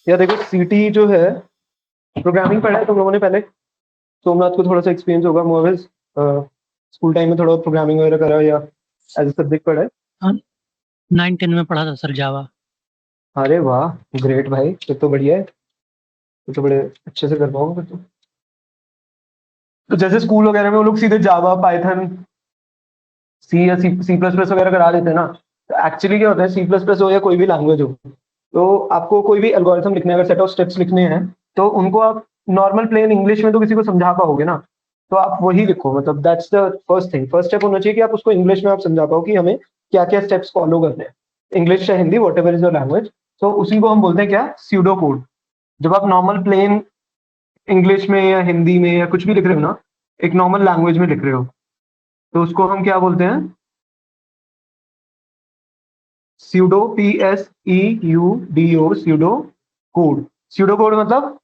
या देखो सीटी जो है, प्रोग्रामिंग पढ़ा है तुम लोगों ने पहले? सोमनाथ को थोड़ा सा एक्सपीरियंस होगा, मोविस स्कूल टाइम में थोड़ा प्रोग्रामिंग वगैरह करा या एज ए सब्जेक्ट पढ़ा है? हाँ, 9-10 में पढ़ा था सर जावा। अरे वाह, ग्रेट भाई, फिर तो बढ़िया है, फिर तो बड़े अच्छे से कर पाओगे फिर तो जैसे स्कूल वगैरह में वो लोग सीधे जावा, पाइथन, सी या सी प्लस प्लस वगैरह करा देते हैं ना। तो एक्चुअली क्या होता है, सी प्लस प्लस हो या कोई भी लैंग्वेज हो, तो आपको कोई भी एल्गोरिथम लिखना है, अगर सेट ऑफ स्टेप्स लिखने हैं, तो उनको आप नॉर्मल प्लेन इंग्लिश में तो किसी को समझा पाओगे ना। तो आप वही लिखो, मतलब that's the first thing, first step होना चाहिए कि आप उसको इंग्लिश में आप समझा पाओ कि हमें क्या क्या स्टेप्स फॉलो करने हैं, इंग्लिश या Hindi, what ever is your language. तो उसी को हम बोलते हैं क्या, स्यूडो कोड। जब आप नॉर्मल प्लेन इंग्लिश में या हिंदी में या कुछ भी लिख रहे हो ना, एक नॉर्मल लैंग्वेज में लिख रहे हो, तो उसको हम क्या बोलते हैं, pseudo, PSEUDO, pseudo code. Pseudo code मतलब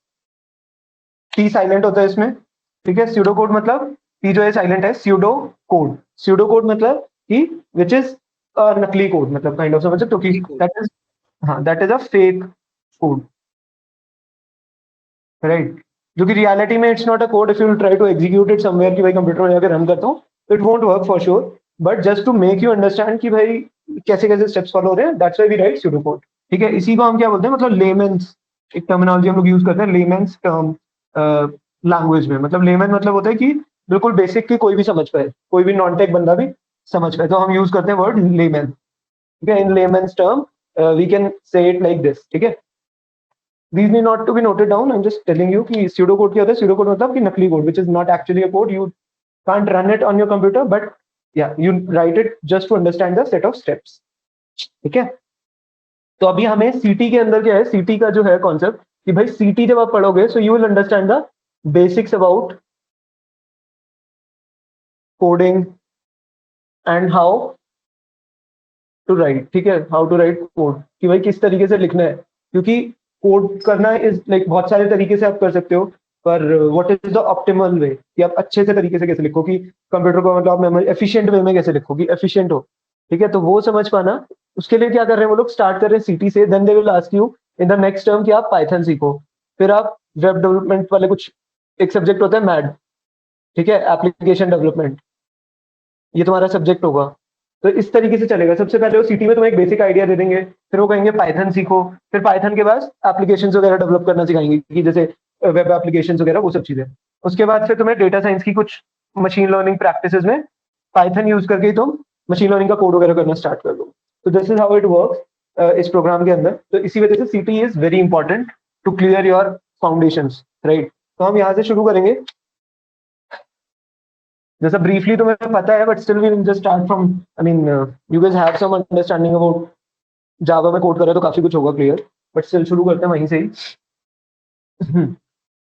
टी साइलेंट होता है इसमें, ठीक है। स्यूडो कोड मतलब टी जो है साइलेंट है, स्यूडो कोड। स्यूडो कोड मतलब कि विच इज नकली कोड, मतलब काइंड ऑफ, समझ सकते हो कि दैट इज, हाँ that is a fake code, right. जो कि रियलिटी में it's not a code, if you try to execute it somewhere, कि भाई कंप्यूटर में जाकर रन करता हूँ, it won't work for sure. But just to make you understand कि भाई कैसे कैसे स्टेप्स फॉलो हो रहे हैं, that's why we write pseudo code, ठीक है। इसी को हम क्या बोलते हैं, मतलब लेमेंस, एक टर्मिनोलॉजी हम लोग यूज करते हैं, लेमेंस टर्म लैंग्वेज में। मतलब लेमन मतलब होता है कि बिल्कुल बेसिक की कोई भी समझ पाए, कोई भी नॉन टेक बंदा भी समझ पाए, तो हम यूज करते हैं वर्ड लेमन, ठीक है। In layman's term we can say it like this, ठीक है। These need not to be noted down. I'm just telling you कि pseudo code क्या होता है। Pseudo code मतलब कि नकली code, which is not actually a code. You can't run it on your computer, but yeah, you write it just to understand the set of steps. ठीक है। तो अभी हमें सीटी के अंदर क्या है, सीटी का जो है कॉन्सेप्ट, कि भाई सीटी जब आप पढ़ोगे, so you will understand the basics about coding and how to write, ठीक है, how to write code, कि भाई किस तरीके से लिखना है। क्योंकि कोड करना इज लाइक बहुत सारे तरीके से आप कर सकते हो, पर व्हाट इज द ऑप्टिमल वे, कि आप अच्छे से तरीके से कैसे लिखो, कि कंप्यूटर को मतलब आप मेमोरी एफिशिएंट वे में कैसे लिखो कि एफिशिएंट हो, ठीक है। तो वो समझ पाना, उसके लिए क्या कर रहे हैं वो लोग, स्टार्ट कर रहे हैं सीटी से, then they will ask you in the next term कि आप पाइथन सीखो, फिर आप वेब डेवलपमेंट वाले कुछ एक सब्जेक्ट होता है मैड, ठीक है, एप्लीकेशन डेवलपमेंट, ये तुम्हारा सब्जेक्ट होगा। तो इस तरीके से चलेगा। सबसे पहले वो सिटी में तुम्हें एक बेसिक आइडिया दे देंगे, फिर वो कहेंगे पाइथन सीखो, फिर पाइथन के बाद एप्लीकेशन वगैरह डेवलप करना सिखाएंगे, कि जैसे वेब एप्लीकेशन वगैरह, वो सब चीजें। उसके बाद फिर तुम्हें डेटा साइंस की कुछ मशीन लर्निंग प्रैक्टिसेस में पाइथन यूज करके ही तुम मशीन लर्निंग का कोड वगैरह करना स्टार्ट कर दो। तो this is how it work इस प्रोग्राम के अंदर। तो इसी वजह से CT is very important to clear your foundation, right. तो हम यहाँ से शुरू करेंगे, जैसा ब्रीफली तुम्हें पता है, but still we will just start from, I mean you guys have some understanding about Java में कोड करे तो काफी कुछ होगा क्लियर, बट स्टिल शुरू करते हैं वहीं से ही।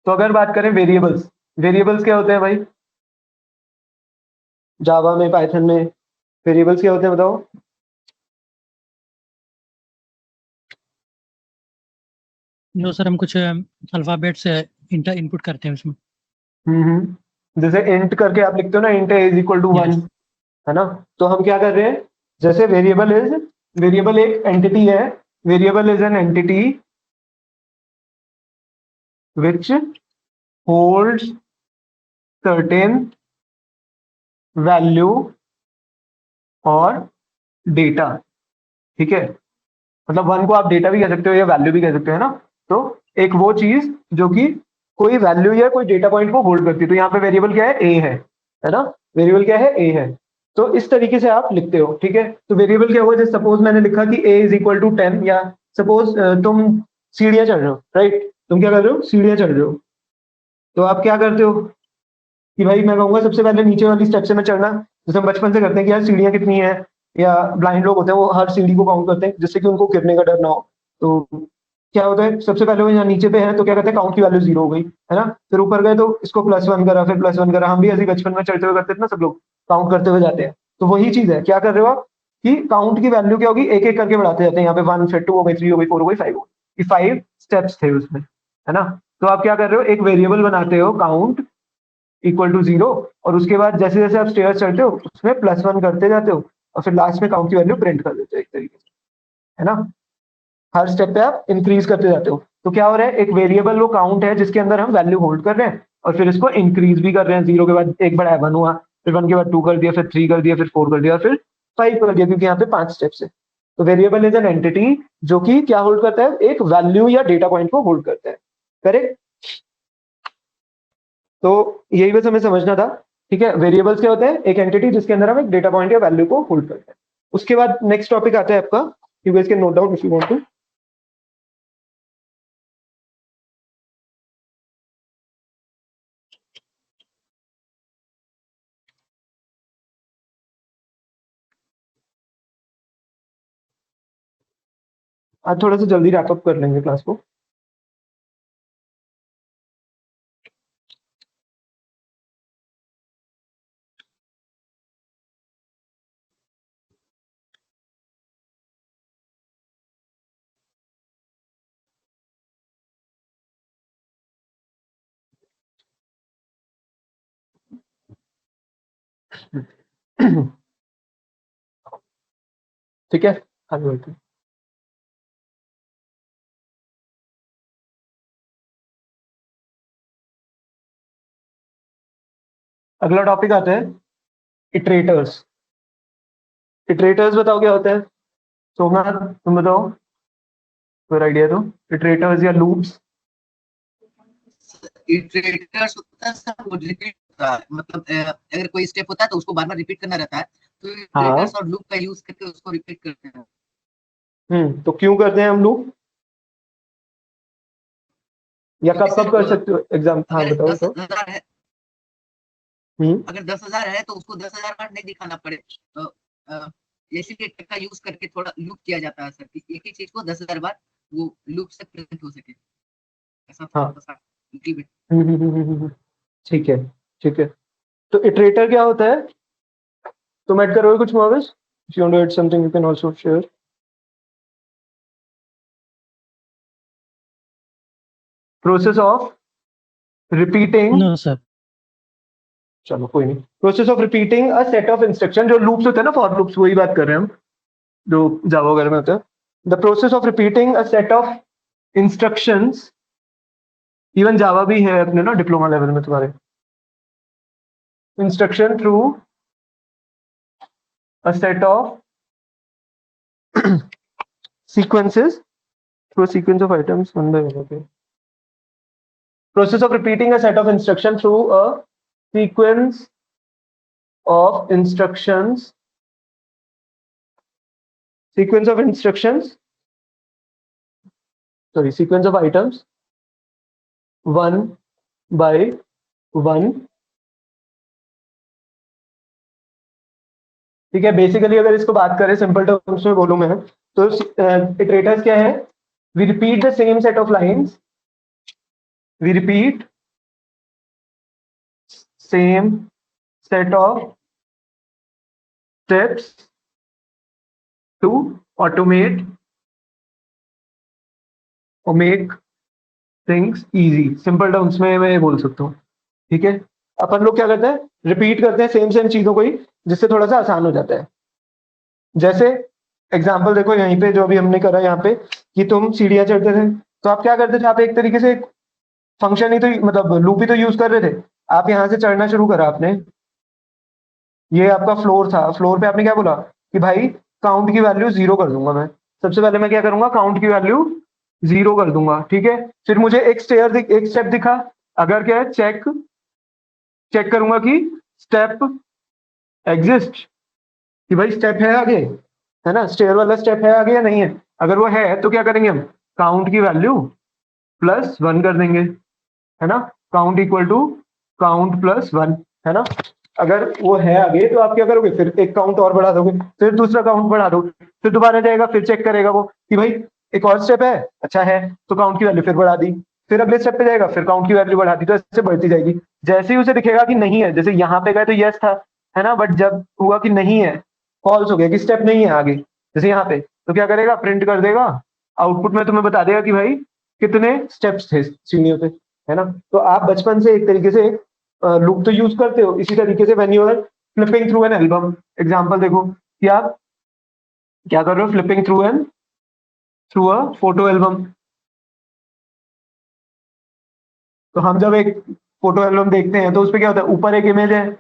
तो अगर बात करें वेरिएबल्स, वेरिएबल्स क्या होते हैं भाई जावा में, पाइथन में, वेरिएबल्स क्या होते हैं बताओ? जो सर हम कुछ अल्फाबेट से इनपुट करते हैं उसमें। जैसे इंट करके आप लिखते हो ना, int is equal to 1, yes. है ना। तो हम क्या कर रहे हैं, जैसे वेरिएबल इज, वेरिएबल एक एंटिटी है, variable is an entity which holds certain value और डेटा, ठीक है। मतलब वन को आप डेटा भी कह सकते हो या वैल्यू भी कह सकते हो, है ना। तो एक वो चीज जो कि कोई वैल्यू या कोई डेटा पॉइंट को होल्ड करती है, तो यहाँ पे वेरिएबल क्या है, ए है ना। वेरिएबल क्या है, ए है। तो इस तरीके से आप लिखते हो, ठीक है। तो वेरिएबल क्या हुआ, जैसे सपोज मैंने लिखा कि ए इज इक्वल टू 10, या सपोज तुम सीढ़ियां चढ़ रहे हो, राइट। तुम क्या कर रहे हो, सीढ़ियां चढ़ रहे हो। तो आप क्या करते हो कि भाई मैं कहूंगा सबसे पहले नीचे वाली स्टेप से मैं चढ़ना, जैसे हम बचपन से करते हैं कि यार सीढ़ियां कितनी है, या ब्लाइंड लोग होते हैं वो हर सीढ़ी को काउंट करते हैं जिससे कि उनको गिरने का डर ना हो। तो क्या होता है, सबसे पहले वो यहाँ नीचे पे है तो क्या कहते हैं, काउंट की वैल्यू 0 हो गई, है ना। फिर ऊपर गए तो इसको +1 करा, फिर +1 करा। हम भी ऐसे ही बचपन में चढ़ते हुए करते थे ना, सब लोग काउंट करते हुए जाते हैं। तो वही चीज है, क्या कर रहे हो आप, कि काउंट की वैल्यू क्या होगी, एक एक करके बढ़ाते जाते हैं। यहाँ पे 1, फिर 2 हो गई, 3 हो गई, 4 हो गई, 5 हो गई, 5 स्टेप्स थे उसमें, है ना। तो आप क्या कर रहे हो, एक वेरिएबल बनाते हो काउंट इक्वल टू 0, और उसके बाद जैसे जैसे आप स्टेयर्स चढ़ते हो उसमें +1 करते जाते हो, और फिर लास्ट में काउंट की वैल्यू प्रिंट कर देते हो एक तरीके से, है ना। हर स्टेप पे आप इंक्रीज करते जाते हो। तो क्या हो रहा है, एक वेरिएबल वो काउंट है जिसके अंदर हम वैल्यू होल्ड कर रहे हैं और फिर इसको इंक्रीज भी कर रहे हैं। 0 के बाद एक बढ़ाया 1 हुआ, फिर 1 के बाद 2 कर दिया, फिर 3 कर दिया, फिर 4 कर दिया, फिर 5 कर दिया, क्योंकि यहाँ पे 5 स्टेप्स है। तो वेरिएबल इज एन एंटिटी जो कि क्या होल्ड करता है, एक वैल्यू या डेटा पॉइंट को होल्ड करता है। करेक्ट। तो यही बस हमें समझना था। ठीक है, वेरिएबल्स क्या होते हैं, एक एंटिटी जिसके अंदर हम एक डेटा पॉइंट या वैल्यू को होल्ड करते हैं। उसके बाद नेक्स्ट टॉपिक आता है आपका, you guys can note down if you want to. आज थोड़ा सा जल्दी रैपअप कर लेंगे क्लास को। ठीक है, आगे बढ़ते हैं। अगला टॉपिक आता है इटरेटर्स। इटरेटर्स बताओ क्या होता है, सोमनाथ तुम बताओ, कोई आइडिया दो। इटरेटर्स या लूप्स। इटरेटर्स होता है सर, वो रिपीट होता है, मतलब अगर कोई स्टेप होता है तो उसको बार बार रिपीट करना रहता है, तो इटरेटर्स और लूप का यूज करके उसको रिपीट करते हैं। तो क्यों करते हैं हम लूप, या कब कब कर सकते हो एग्जाम। हाँ अगर बताओ 10,000 है, हम्म अगर 10,000 है तो उसको 10,000 बार नहीं दिखाना पड़े, तो इसीलिए टेक का यूज करके थोड़ा लूप किया जाता है सर, कि एक ही चीज को 10,000 बार वो लूप से प्रेजेंट हो सके, ऐसा हाँ। थोड़ा सा little bit। ठीक है, ठीक है। तो इटरेटर क्या होता है, तुम ऐड करोगे कुछ मोविस, if you want to add something you can also share. Process of repeating, no sir. चलो कोई नहीं। Process of repeating a set of instruction, जो लूप्स होते हैं ना, फॉर लूप्स, वही बात कर रहे हैं हम, जो जावा वगैरह में होता है। The process of repeating a set of instructions, even Java भी है अपने ना डिप्लोमा लेवल में तुम्हारे, instruction through a set of sequences through a sequence of items one by one. Okay. Process of repeating a set of instruction through a sequence of instructions. Sequence of instructions. Sorry, sequence of items. One by one. ठीक है, basically अगर इसको बात करें simple terms में बोलूं मैं, तो इटरेटर्स क्या है, we repeat the same set of lines, we repeat same set of steps to automate or make things easy। Simple terms में मैं ये बोल सकता हूँ। ठीक है, अपन लोग क्या करते हैं, रिपीट करते हैं सेम सेम चीजों को ही, जिससे थोड़ा सा आसान हो जाता है। जैसे एग्जांपल देखो यहीं पे, जो अभी हमने करा यहाँ पे, कि तुम सीढ़ियां चढ़ते थे, तो आप क्या करते थे, आप एक तरीके से फंक्शन ही तो, मतलब लूप ही तो यूज कर रहे थे। आप यहाँ से चढ़ना शुरू करा आपने, ये आपका फ्लोर था, फ्लोर पे आपने क्या बोला कि भाई काउंट की वैल्यू 0 कर दूंगा मैं। सबसे पहले मैं क्या करूंगा, काउंट की वैल्यू 0 कर दूंगा। ठीक है, फिर मुझे एक स्टेप दिखा, अगर क्या है, चेक करूंगा कि स्टेप एग्जिस्ट, कि भाई स्टेप है आगे, है ना, स्टेयर वाला स्टेप है आगे या नहीं है। अगर वो है तो क्या करेंगे हम, काउंट की वैल्यू +1 कर देंगे, है ना, काउंट इक्वल टू काउंट +1, है ना। अगर वो है आगे तो आप क्या करोगे, फिर एक काउंट और बढ़ा दोगे, फिर दूसरा काउंट बढ़ा दो, फिर दोबारा जाएगा, फिर चेक करेगा वो कि भाई एक और स्टेप है, अच्छा है, तो काउंट की वैल्यू फिर बढ़ा दी, फिर अगले स्टेप पे जाएगा, फिर काउंट की वैल्यू बढ़ा दी, तो ऐसे बढ़ती जाएगी। जैसे ही उसे दिखेगा कि नहीं है, जैसे यहाँ पे गए तो यस था, है ना, बट जब हुआ कि नहीं है, फॉल्स हो गया, कि स्टेप नहीं है आगे, जैसे यहाँ पे, तो क्या करेगा, प्रिंट कर देगा, आउटपुट में तुम्हें बता देगा कि भाई कितने स्टेप्स थे सीढ़ियों पे, है ना। तो आप बचपन से एक तरीके से लूप तो यूज करते हो, इसी तरीके से when you are flipping through an album, example देखो कि आप क्या कर रहे हो, flipping through an through a photo album. तो हम जब एक फोटो एल्बम देखते हैं तो उस पे क्या होता है, ऊपर एक इमेज है,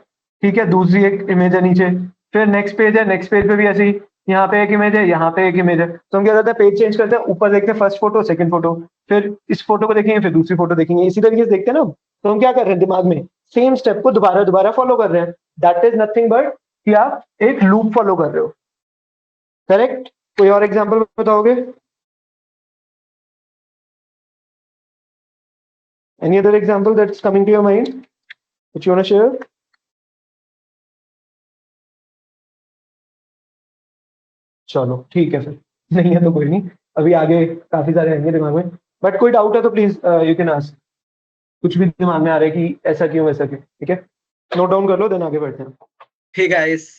ठीक है, दूसरी एक इमेज है नीचे, फिर नेक्स्ट पेज है, नेक्स्ट पेज पे भी ऐसे ही, यहाँ पे एक इमेज है, यहाँ पे एक इमेज है। तो हम क्या करते हैं, पेज चेंज करते हैं, ऊपर देखते हैं फर्स्ट फोटो, सेकंड फोटो, फिर इस फोटो को देखेंगे, फिर दूसरी फोटो देखेंगे, इसी तरीके से देखते हैं ना। तो हम क्या कर रहे हैं, दिमाग में सेम स्टेप को दोबारा दोबारा फॉलो कर रहे हैं। दैट इज नथिंग बट कि आप एक लूप फॉलो कर रहे हो। करेक्ट? कोई और एग्जाम्पल बताओगे? Any other example that's coming to your mind which you want to share? चलो ठीक है, फिर नहीं है तो कोई नहीं, अभी आगे काफी सारे आएंगे दिमाग में। बट कोई डाउट है तो प्लीज यू कैन आस्क। कुछ भी दिमाग में आ रहा है कि ऐसा क्यों वैसा क्यों, ठीक है, नोट डाउन कर लो, देन आगे बढ़ते हैं। Hey guys,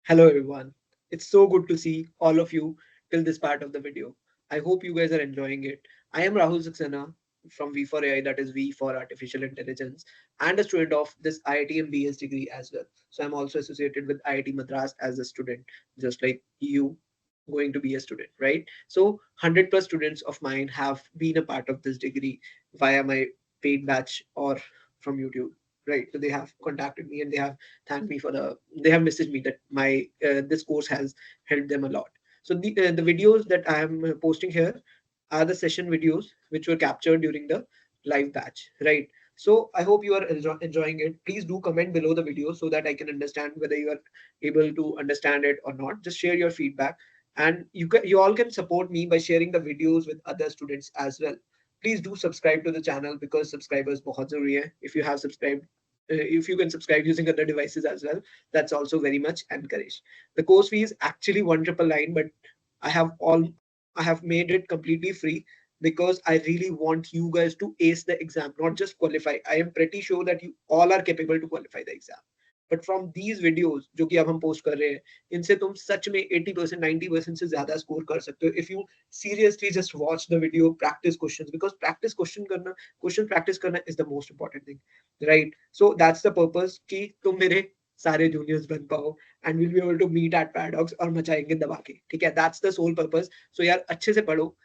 hello everyone. It's so good to see all of you till this part of the video. I hope you guys are enjoying it. I am Rahul Saxena from V for AI, that is V for Artificial Intelligence, and a student of this IIT BS degree as well. So I'm also associated with IIT Madras as a student, just like you going to be a student, right? So 100 plus students of mine have been a part of this degree via my paid batch or from YouTube, right? So they have contacted me and they have thanked me for they have messaged me that my this course has helped them a lot. So the videos that I am posting here are the session videos which were captured during the live batch, right? So I hope you are enjoying it. Please do comment below the video so that I can understand whether you are able to understand it or not. Just share your feedback, and you all can support me by sharing the videos with other students as well. Please do subscribe to the channel because subscribers bahut zaruri hai. If you have subscribed, if you can subscribe using other devices as well, that's also very much encouraged. The course fee is actually 1,999, but I have all I have made it completely free because I really want you guys to ace the exam, not just qualify. I am pretty sure that you all are capable to qualify the exam. But from these videos जो कि अब हम post कर रहे हैं, इनसे तुम सच में 80% 90% से ज्यादा स्कोर कर सकते हो if you seriously just watch the video, practice questions, because question practice करना is the most important thing, right? So that's the purpose कि तुम मेरे सारे juniors बन पाओ and we'll be able to meet at Paradox और मचाएंगे दबा के, ठीक है? That's the sole purpose. So यार अच्छे से पढ़ो.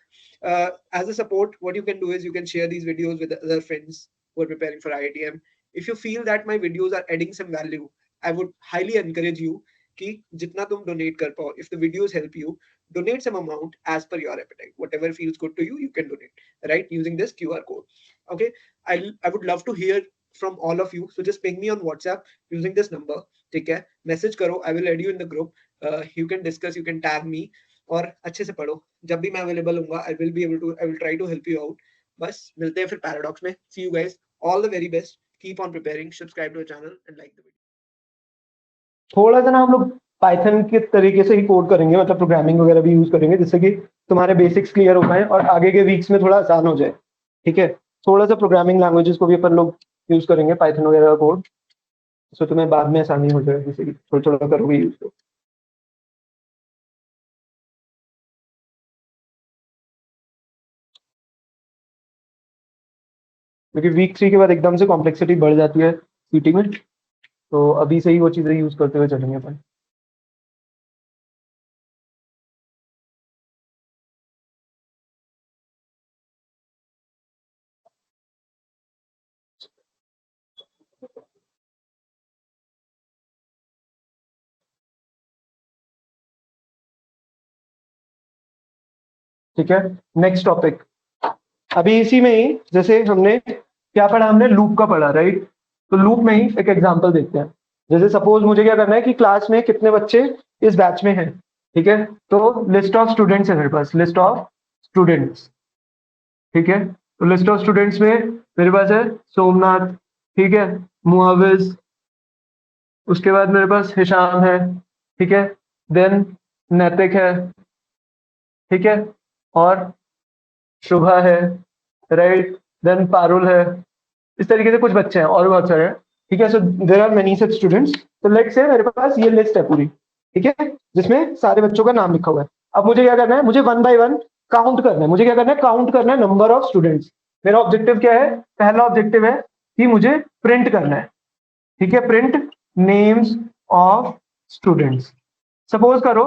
As a support, what you can do is you can share these videos with other friends who are preparing for IITM. If you feel that my videos are adding some value, I would highly encourage you कि जितना तुम donate कर पाओ, if the videos help you, donate some amount as per your appetite. Whatever feels good to you, you can donate, right? Using this QR code. Okay, I would love to hear from all of you. So just ping me on WhatsApp using this number. ठीक है, message करो, I will add you in the group. You can discuss, you can tag me. और अच्छे से पढ़ो, जब भी मैं available हूँगा I will try to help you out. बस मिलते हैं फिर पैराडॉक्स में. See you guys, all the very best. Keep on preparing, subscribe to the channel and like the video. थोड़ा सा ना हम लोग पाइथन के तरीके से ही कोड करेंगे, मतलब प्रोग्रामिंग वगैरह भी यूज करेंगे, जिससे कि तुम्हारे बेसिक्स क्लियर हो पाए और आगे के वीक्स में थोड़ा आसान हो जाए, ठीक है? थोड़ा सा प्रोग्रामिंग लैंग्वेजेस को भी अपन लोग यूज करेंगे, पाइथन वगैरह का कोड, तो तुम्हें बाद में आसानी हो जाएगी, जैसे कि थोड़ा थोड़ा करोगे यूज तो। क्योंकि वीक 3 के बाद एकदम से कॉम्प्लेक्सिटी बढ़ जाती है सीटी में, तो अभी से ही वो चीजें यूज करते हुए चलेंगे अपन। ठीक है, नेक्स्ट टॉपिक। अभी इसी में ही जैसे हमने क्या पढ़ा, हमने लूप का पढ़ा, राइट? तो लूप में ही एक एग्जांपल देखते हैं। जैसे सपोज मुझे क्या करना है कि क्लास में कितने बच्चे इस बैच में हैं, ठीक है? तो लिस्ट ऑफ स्टूडेंट्स है मेरे पास, लिस्ट ऑफ स्टूडेंट्स, ठीक है? तो लिस्ट ऑफ स्टूडेंट्स में मेरे पास है सोमनाथ, ठीक है, मुआविज, उसके बाद मेरे पास हिशाम है, ठीक है, देन नैतिक है, ठीक है, और शुभा है, राइट, देन पारुल है। इस तरीके से कुछ बच्चे हैं और बहुत सारे हैं, ठीक है? So there are many such students. तो लेट्स से मेरे पास ये लिस्ट है पूरी, ठीक है, जिसमें सारे बच्चों का नाम लिखा हुआ है। अब मुझे क्या करना है, मुझे 1 बाय 1 काउंट करना है। मुझे क्या करना है, काउंट करना है नंबर ऑफ स्टूडेंट्स। मेरा ऑब्जेक्टिव क्या है? पहला ऑब्जेक्टिव है कि मुझे प्रिंट करना है, ठीक है, print names of students. Suppose करो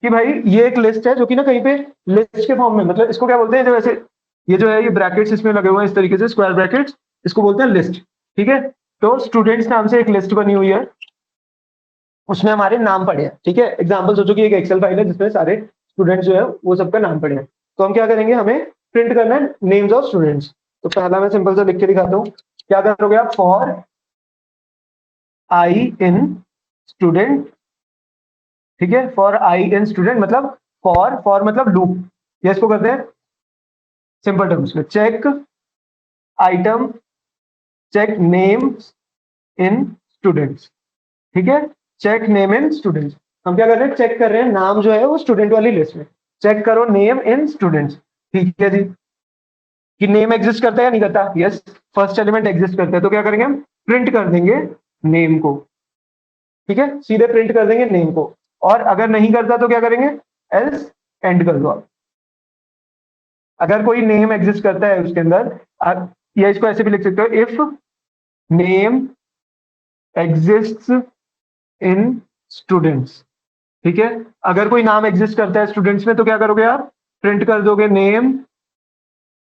कि भाई ये एक लिस्ट है जो कि ना कहीं पे लिस्ट के फॉर्म में, मतलब इसको क्या बोलते हैं, जो ऐसे ये जो है ये ब्रैकेट्स इसमें लगे हुए हैं इस तरीके से, स्क्वायर ब्रैकेट्स, इसको बोलते हैं लिस्ट। ठीक है, तो स्टूडेंट्स नाम से एक लिस्ट बनी हुई है, उसमें हमारे नाम पड़े हैं। ठीक है, एग्जाम्पल सोचो कि एक एक्सेल फाइल है जिसमें सारे स्टूडेंट्स जो है वो सबका नाम पड़े हैं। तो हम क्या करेंगे, हमें प्रिंट करना है नेम्स ऑफ स्टूडेंट्स। तो पहला मैं सिंपल सा लिख के दिखाता हूँ। क्या करोगे आप, फॉर आई इन स्टूडेंट। ठीक है, फॉर आई इन स्टूडेंट मतलब फॉर मतलब लूप, या इसको करते हैं सिंपल टर्म्स में, check item, check name in students. ठीक है, चेक नेम इन स्टूडेंट्स। हम क्या कर रहे हैं, चेक कर रहे हैं नाम जो है वो स्टूडेंट वाली लिस्ट में, चेक करो नेम इन स्टूडेंट्स। ठीक है जी, कि नेम एग्जिस्ट करता है या नहीं करता, यस, फर्स्ट एलिमेंट एग्जिस्ट करता है, तो क्या करेंगे हम, प्रिंट कर देंगे नेम को। ठीक है, सीधे प्रिंट कर देंगे नेम को, और अगर नहीं करता तो क्या करेंगे, एल्स एंड कर दो आप। अगर कोई नेम एग्जिस्ट करता है उसके अंदर, या इसको ऐसे भी लिख सकते हो, if name exists in students. ठीक है, अगर कोई नाम एग्जिस्ट करता है स्टूडेंट्स में तो क्या करोगे आप, प्रिंट कर दोगे नेम,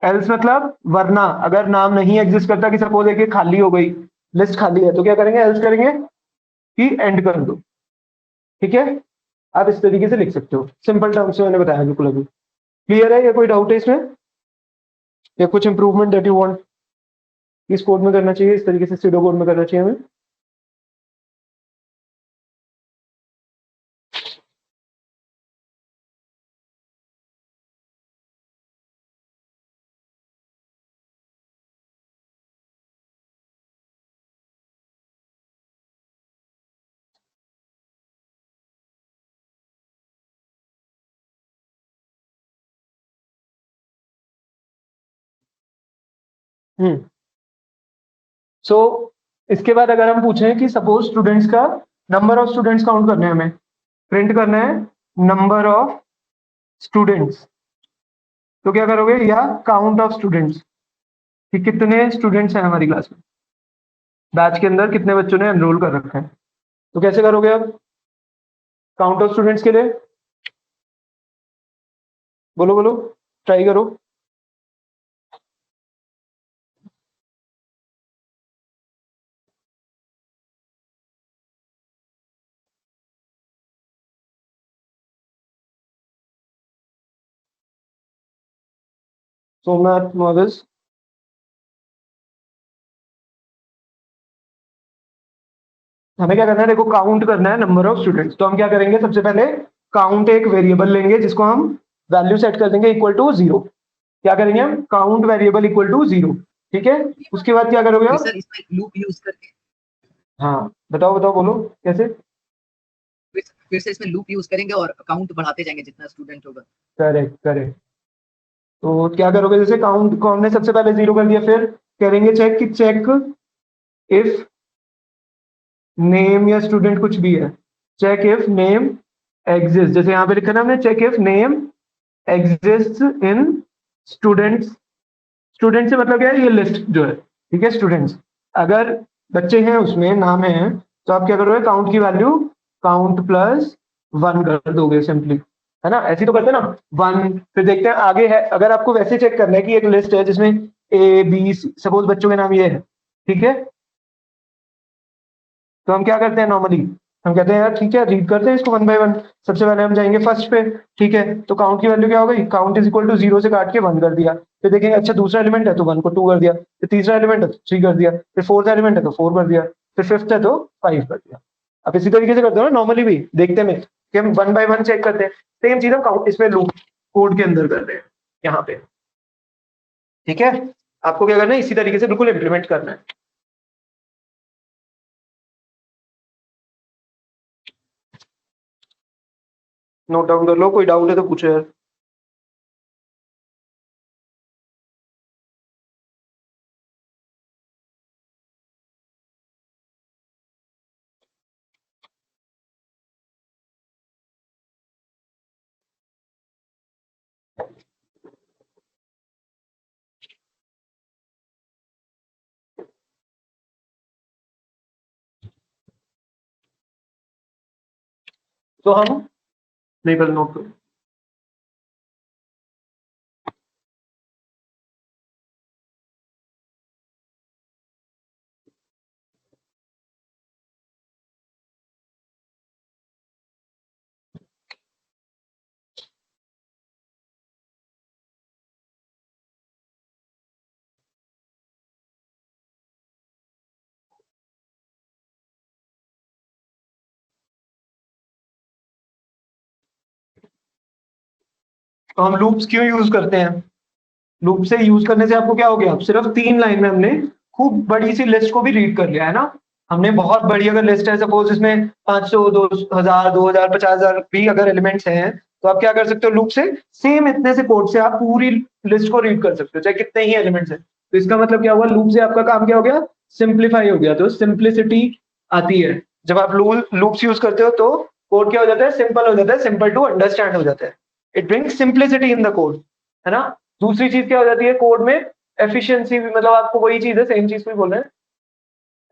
एल्स मतलब वरना, अगर नाम नहीं एग्जिस्ट करता, कि सपोज है कि खाली हो गई, लिस्ट खाली है, तो क्या करेंगे, एल्स करेंगे कि एंड कर दो। ठीक है, आप इस तरीके से लिख सकते हो, सिंपल टर्म्स में मैंने बताया बिल्कुल अभी। क्लियर है, या कोई डाउट है इसमें, या कुछ इंप्रूवमेंट दैट यू वांट इस कोड में करना चाहिए, इस तरीके से सीडो कोड में करना चाहिए हमें? हम्म, सो इसके बाद अगर हम पूछें कि सपोज स्टूडेंट्स का नंबर ऑफ स्टूडेंट्स काउंट करने हैं, हमें प्रिंट करना है नंबर ऑफ स्टूडेंट्स, तो क्या करोगे, या काउंट ऑफ स्टूडेंट्स, कि कितने स्टूडेंट्स हैं हमारी क्लास में, बैच के अंदर कितने बच्चों ने एनरोल कर रखा है। तो कैसे करोगे आप काउंट ऑफ स्टूडेंट्स के लिए, बोलो बोलो, ट्राई करो। सोमनाथ मोविस, हमें क्या करना है, देखो काउंट करना है नंबर ऑफ स्टूडेंट्स, तो हम क्या करेंगे, सबसे पहले काउंट एक वेरिएबल लेंगे जिसको हम वैल्यू सेट कर देंगे इक्वल टू 0। क्या करेंगे हम, काउंट वेरिएबल इक्वल टू 0। ठीक है, उसके बाद क्या करोगे फिर आप, सर इसमें लूप यूज करके, हाँ बताओ बताओ, बोलो कैसे। फिर से इसमें लूप यूज करेंगे और काउंट बढ़ाते जाएंगे जितना स्टूडेंट होगा। करेक्ट करेक्ट, तो क्या करोगे, जैसे काउंट को हमने सबसे पहले 0 कर दिया, फिर करेंगे चेक, कि चेक इफ नेम या स्टूडेंट कुछ भी है, चेक इफ नेम एग्जिस्ट, जैसे यहाँ पे लिखा ना हमने, check if name exist in students. Student से मतलब क्या है, ये लिस्ट जो है, ठीक है, स्टूडेंट्स, अगर बच्चे हैं उसमें नाम है, तो आप क्या करोगे, काउंट की वैल्यू काउंट प्लस 1 कर दोगे सिंपली, है ना, ऐसे ही तो करते हैं ना, 1। फिर देखते हैं आगे है, अगर आपको वैसे चेक करना है कि एक लिस्ट है जिसमें ए बी, सपोज बच्चों के नाम ये है, ठीक है, तो हम क्या करते हैं नॉर्मली, हम कहते हैं यार ठीक है, रीड करते हैं इसको 1 बाय 1। सबसे पहले हम जाएंगे फर्स्ट पे, ठीक है, तो काउंट की वैल्यू क्या हो गई, काउंट इज इक्वल टू 0 से काट के 1 कर दिया। फिर देखेंगे अच्छा दूसरा एलिमेंट है तो 1 को 2 कर दिया, फिर तीसरा एलिमेंट है तो 3 कर दिया, फिर फोर्थ एलिमेंट है तो 4 कर दिया, फिर फिफ्थ है तो 5 कर दिया। अब इसी तरीके से करते हो ना नॉर्मली भी, देखते में कि हम 1 बाय 1 चेक करते हैं, सेम चीज हम काउंट इसमें लूप कोड के अंदर कर रहे हैं यहाँ पे। ठीक है, आपको क्या करना है, इसी तरीके से बिल्कुल इंप्लीमेंट करना है। नोट डाउन कर लो, कोई डाउट है तो पूछो यार। तो हम नहीं पहले नोट करो। तो हम लूप्स क्यों यूज करते हैं? लूप से यूज करने से आपको क्या हो गया? अब सिर्फ 3 लाइन में हमने खूब बड़ी सी लिस्ट को भी रीड कर लिया है ना। हमने बहुत बड़ी अगर लिस्ट है, सपोज इसमें 500, 2000, 2000, 50,000 भी अगर एलिमेंट्स हैं, तो आप क्या कर सकते हो? लूप से सेम इतने से कोड से आप पूरी लिस्ट को रीड कर सकते हो, चाहे कितने ही एलिमेंट्स हैं। तो इसका मतलब क्या हुआ? लूप से आपका काम क्या हो गया? सिंप्लीफाई हो गया। तो सिंप्लिसिटी आती है जब आप लूप्स यूज करते हो, तो कोड क्या हो जाता है? सिंपल हो जाता है, सिंपल टू अंडरस्टैंड हो जाता है। It brings simplicity in the code, है ना। दूसरी चीज क्या हो जाती है कोड में? एफिशिएंसी भी, मतलब आपको वही चीज है, सेम चीज को बोल रहे हैं,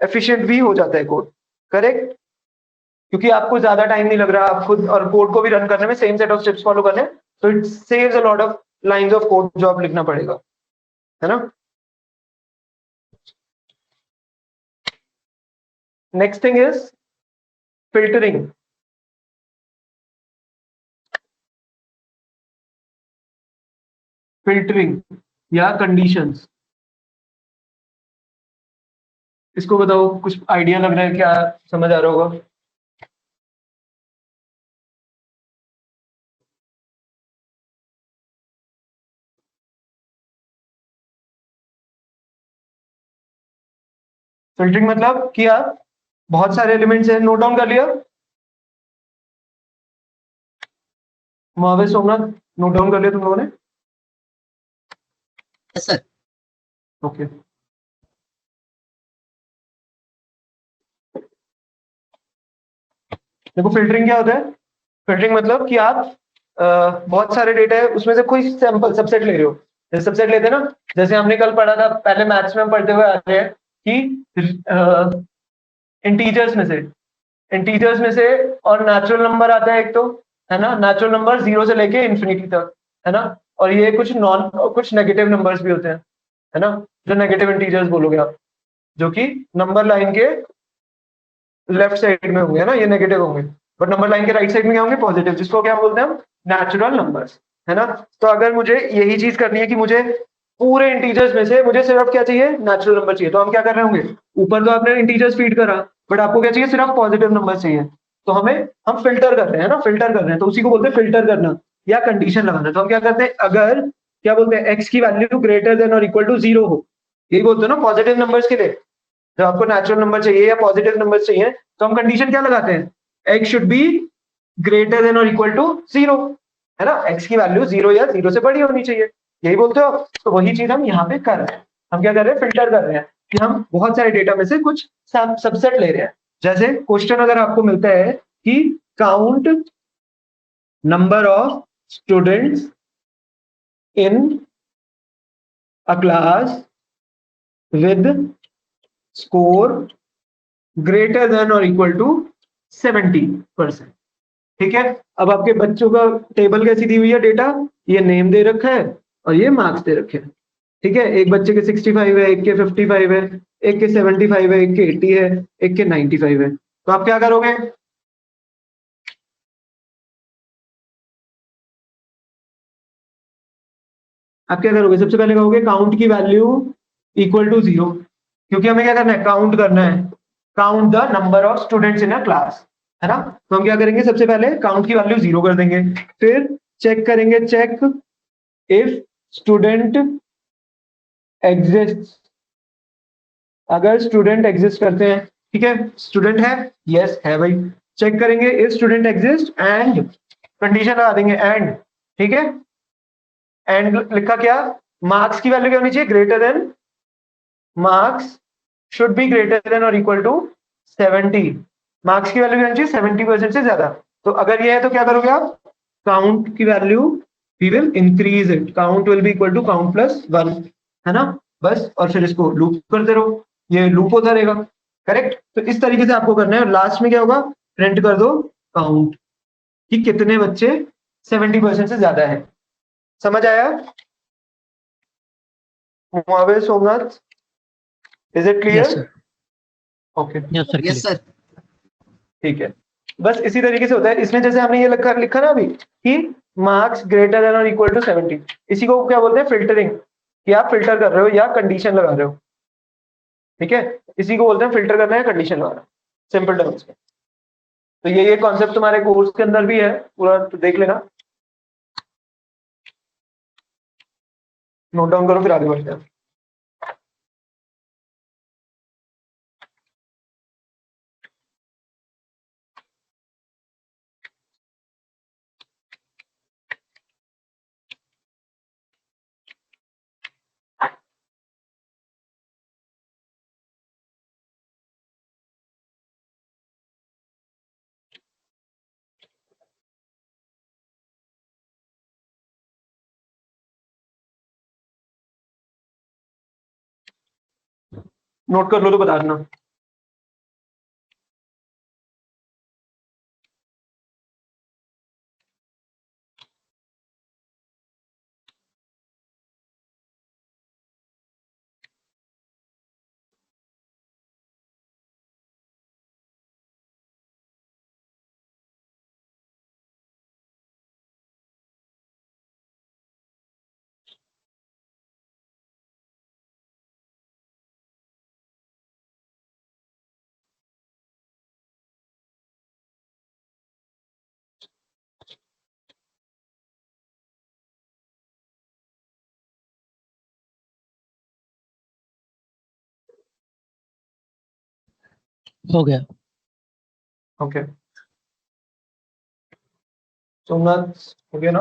एफिशिएंट भी हो जाता है कोड, करेक्ट। क्योंकि आपको ज्यादा टाइम नहीं लग रहा, आप खुद और कोड को भी रन करने में same set of steps follow करने, तो it saves a lot of lines of code जो आप लिखना पड़ेगा, है ना। Next thing is filtering. Filtering या कंडीशंस, इसको बताओ, कुछ आइडिया लग रहा है क्या? समझ आ रहा होगा। फिल्टरिंग मतलब कि आप बहुत सारे एलिमेंट्स हैं, नोट डाउन कर लिया? महावीर, सोमनाथ, नोट डाउन कर लिया तुम लोगों ने? Yes sir. ओके। देखो फिल्टरिंग क्या होता है? फिल्टरिंग मतलब कि आप बहुत सारे डेटा है, उसमें से कोई सैंपल सबसेट ले रहे हो। जैसे सबसेट लेते हैं ना, जैसे हमने कल पढ़ा था, पहले मैथ्स में हम पढ़ते हुए आ रहे हैं कि इंटीजर्स में से और नेचुरल नंबर आता है एक, तो है ना, नेचुरल नंबर 0 से लेके इंफिनिटी तक, है ना। और ये कुछ नेगेटिव नंबर्स भी होते हैं, है ना, जो नेगेटिव इंटीजर्स बोलोगे आप, जो कि नंबर लाइन के लेफ्ट साइड में होंगे, है ना, ये नेगेटिव होंगे। बट नंबर लाइन के राइट साइड में क्या होंगे? पॉजिटिव, जिसको क्या बोलते हैं हम? नेचुरल नंबर्स, है ना। तो अगर मुझे यही चीज करनी है कि मुझे पूरे इंटीजर्स में से मुझे सिर्फ क्या चाहिए? नेचुरल नंबर चाहिए, तो हम क्या कर रहे होंगे? ऊपर तो आपने इंटीजर्स फीड करा, बट आपको क्या चाहिए? सिर्फ पॉजिटिव नंबर चाहिए। तो हम फिल्टर कर रहे हैं ना, फिल्टर कर रहे हैं, तो उसी को बोलते हैं फिल्टर करना या कंडीशन लगाना। तो हम क्या करते हैं? अगर क्या बोलते हैं, एक्स की वैल्यू ग्रेटर देन और इक्वल टू 0 हो, यही बोलते हैं ना पॉजिटिव नंबर्स के लिए। जब आपको नेचुरल नंबर चाहिए या पॉजिटिव नंबर चाहिए, तो हम कंडीशन क्या लगाते हैं? x should be greater than और इक्वल टू 0, है ना। x की वैल्यू 0 या 0 से बड़ी होनी चाहिए, यही बोलते हो। तो वही चीज हम यहाँ पे कर रहे हैं। हम क्या कर रहे हैं? फिल्टर कर रहे हैं कि हम बहुत सारे डेटा में से कुछ सबसेट ले रहे हैं। जैसे क्वेश्चन अगर आपको मिलता है कि count number of students in a class with score greater than और इक्वल टू 70%, ठीक है। अब आपके बच्चों का टेबल कैसी दी हुई है? डेटा, ये नेम दे रखा है और ये मार्क्स दे रखे हैं, ठीक है। एक बच्चे के 65 है, एक के 55 है, एक के 75 है, एक के 80 है, एक के 95 है। तो आप क्या करोगे? आप क्या करोगे? सबसे पहले कहोगे काउंट की वैल्यू इक्वल टू 0, क्योंकि हमें क्या करना है? काउंट करना है, count the number of students in a class, है ना। तो हम क्या करेंगे? सबसे पहले काउंट की वैल्यू 0 कर देंगे, फिर चेक करेंगे, चेक इफ स्टूडेंट एग्जिस्ट। अगर स्टूडेंट एग्जिस्ट करते हैं, ठीक है, स्टूडेंट है, यस है भाई, चेक करेंगे if student exist and condition लगा देंगे एंड, ठीक है। एंड लिखा क्या? मार्क्स की वैल्यू क्या होनी चाहिए? Greater than, marks should be greater than और इक्वल टू 70। मार्क्स की वैल्यू क्या होनी चाहिए? 70% से ज्यादा। तो अगर ये है तो क्या करोगे आप? काउंट की value we will increase it, count will be equal to count plus 1, है ना, बस। और फिर इसको लूप करते रहो, ये लूप होता रहेगा, करेक्ट। तो इस तरीके से आपको करना है, और लास्ट में क्या होगा? प्रिंट कर दो काउंट, कि कितने बच्चे 70% से ज्यादा है। समझ आया? Muaviz, Somnath, is it yes clear? Sir, okay, yes sir, yes clear. Sir. ठीक है। बस इसी तरीके से होता है। इसमें जैसे हमने ये लिखा ना अभी कि मार्क्स ग्रेटर देन और इक्वल टू 70, इसी को क्या बोलते हैं? फिल्टरिंग, कि आप फिल्टर कर रहे हो या कंडीशन लगा रहे हो। ठीक है, इसी को बोलते हैं फिल्टर करना या कंडीशन लगाना, सिंपल टर्म्स में। तो ये कॉन्सेप्ट तुम्हारे कोर्स के अंदर भी है पूरा, तो देख लेना, नोट डाउन करो, फिर आगे बढ़ते हैं। नोट कर लो तो बता देना। हो गया। ओके, सोमनाथ हो गया ना?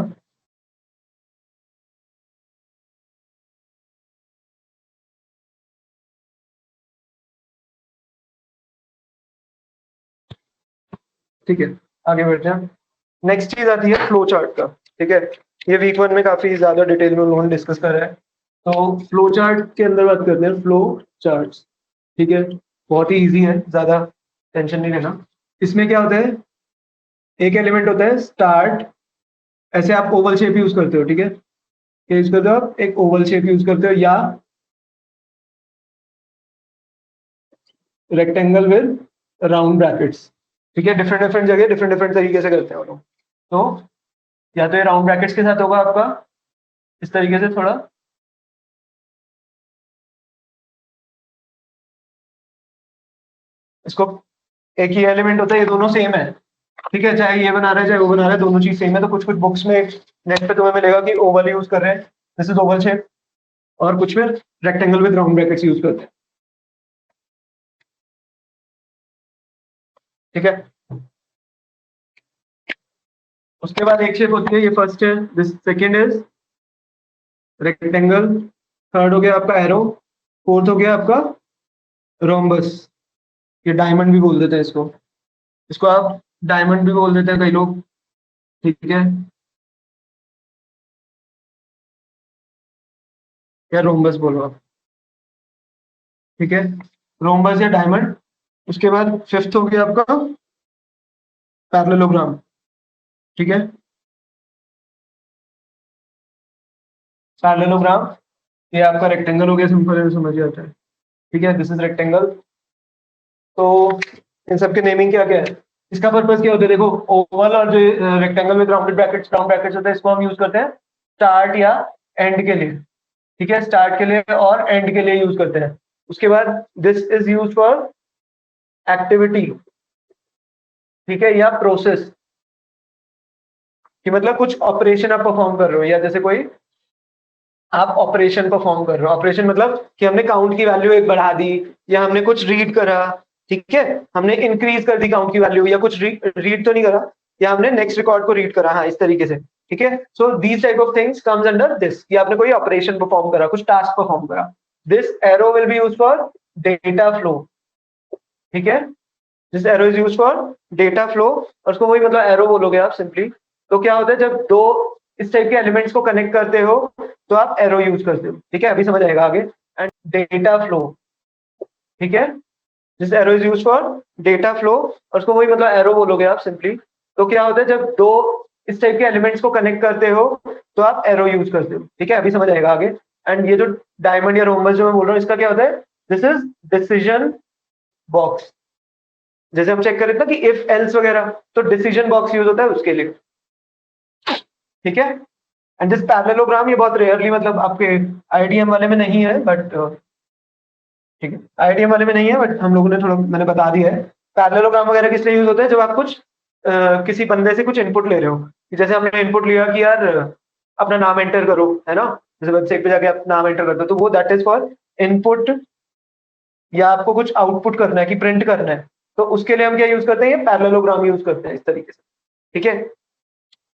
ठीक है, आगे बढ़ते हैं। नेक्स्ट चीज आती है फ्लो चार्ट का। ठीक है, ये वीक 1 में काफी ज्यादा डिटेल में उन्होंने डिस्कस करा है। तो फ्लो चार्ट के अंदर बात करते हैं, फ्लो चार्ट्स। ठीक है, बहुत ही इजी है, ज्यादा टेंशन नहीं लेना। इसमें क्या होता है, एक एलिमेंट होता है स्टार्ट, ऐसे आप ओवल शेप यूज करते हो। ठीक है, क्या यूज करते हो आप? एक ओवल शेप यूज करते हो, या रेक्टेंगल विद राउंड ब्रैकेट्स। ठीक है, डिफरेंट डिफरेंट जगह डिफरेंट डिफरेंट तरीके से करते हैं वो लोग। तो या तो ये राउंड ब्रैकेट्स के साथ होगा आपका, इस तरीके से थोड़ा, इसको एक ही एलिमेंट होता है, ये दोनों सेम है। ठीक है, चाहे ये बना रहे हैं चाहे वो बना रहे हैं, दोनों चीज सेम है। तो कुछ कुछ बुक्स में नेट पे तुम्हें मिलेगा कि ओवल यूज कर रहे हैं, दिस इज ओवल शेप, और कुछ में rectangle with round brackets use करते हैं। ठीक है, उसके बाद एक शेप होती है, ये फर्स्ट है, this second is rectangle, third हो गया आपका एरो, फोर्थ हो गया आपका रोम्बस, ये डायमंड भी बोल देते हैं इसको, इसको आप डायमंड भी बोल देते हैं कई लोग। ठीक है, या रोम्बस बोलो आप। ठीक है, रोम्बस या डायमंड। उसके बाद फिफ्थ हो गया आपका पैरेललोग्राम। ठीक है, पैरेललोग्राम, ये आपका रेक्टेंगल हो गया, सिंपल है, समझ आता है। ठीक है, दिस इज रेक्टेंगल। तो इन सब के नेमिंग क्या क्या है, इसका पर्पस क्या होता है? देखो, ओवल और जो रेक्टेंगल में राउंडेड ब्रैकेट्स, राउंड ब्रैकेट्स होता है, इसको हम यूज करते हैं स्टार्ट या एंड के लिए। ठीक है, स्टार्ट के लिए और एंड के लिए यूज करते हैं। उसके बाद this is use for activity. ठीक है, या प्रोसेस, कि मतलब कुछ ऑपरेशन आप परफॉर्म कर रहे हो, या जैसे कोई आप ऑपरेशन परफॉर्म कर रहे हो। ऑपरेशन मतलब कि हमने काउंट की वैल्यू एक बढ़ा दी, या हमने कुछ रीड करा। ठीक है, हमने इंक्रीज कर दी काउंट की वैल्यू, या कुछ रीड तो नहीं करा, या हमने नेक्स्ट रिकॉर्ड को रीड करा, हाँ इस तरीके से। ठीक है, so these type of things comes under this, कि आपने कोई ऑपरेशन परफॉर्म करा, कुछ टास्क परफॉर्म करा। This arrow will be use for data flow. ठीक है, this arrow is use for data flow, और उसको वही मतलब एरो बोलोगे आप सिंपली। तो क्या होता है, जब दो इस टाइप के एलिमेंट्स को कनेक्ट करते हो तो आप एरो यूज करते हो। ठीक है, अभी समझ आएगा आगे। एंड डेटा फ्लो, ठीक है, this arrow is use for data flow, और उसको वही मतलब एरो बोलोगे आप सिंपली। तो क्या होता है जब दो इस टाइप के एलिमेंट्स को कनेक्ट करते हो तो आप एरो यूज करते हो, ठीक है, अभी समझ आएगा आगे। एंड ये जो डायमंड या रोम्बस जो मैं बोल रहा हूँ इसका क्या होता है, दिस इज डिसीजन बॉक्स। जैसे हम चेक करें ना कि इफ एल्स वगैरह, तो डिसीजन बॉक्स यूज होता है उसके लिए, ठीक है। एंड दिस पैरेललोग्राम ये बहुत रेयरली मतलब आपके आईडीएम वाले में नहीं है, बट ठीक है, आईडीएम वाले में नहीं है, बट हम लोगों ने थोड़ा मैंने बता दिया है। पैरेललोग्राम वगैरह किस लिए यूज होता है, जब आप कुछ किसी बंदे से कुछ इनपुट ले रहे हो, जैसे हमने इनपुट लिया कि यार अपना नाम एंटर करो, है ना, जैसे वेबसाइट पे जाके आप नाम एंटर करते हो, तो वो दैट इज फॉर इनपुट, या आपको कुछ आउटपुट करना है कि प्रिंट करना है, तो उसके लिए हम क्या यूज करते हैं, ये पैरेललोग्राम यूज करते हैं इस तरीके से, ठीक है।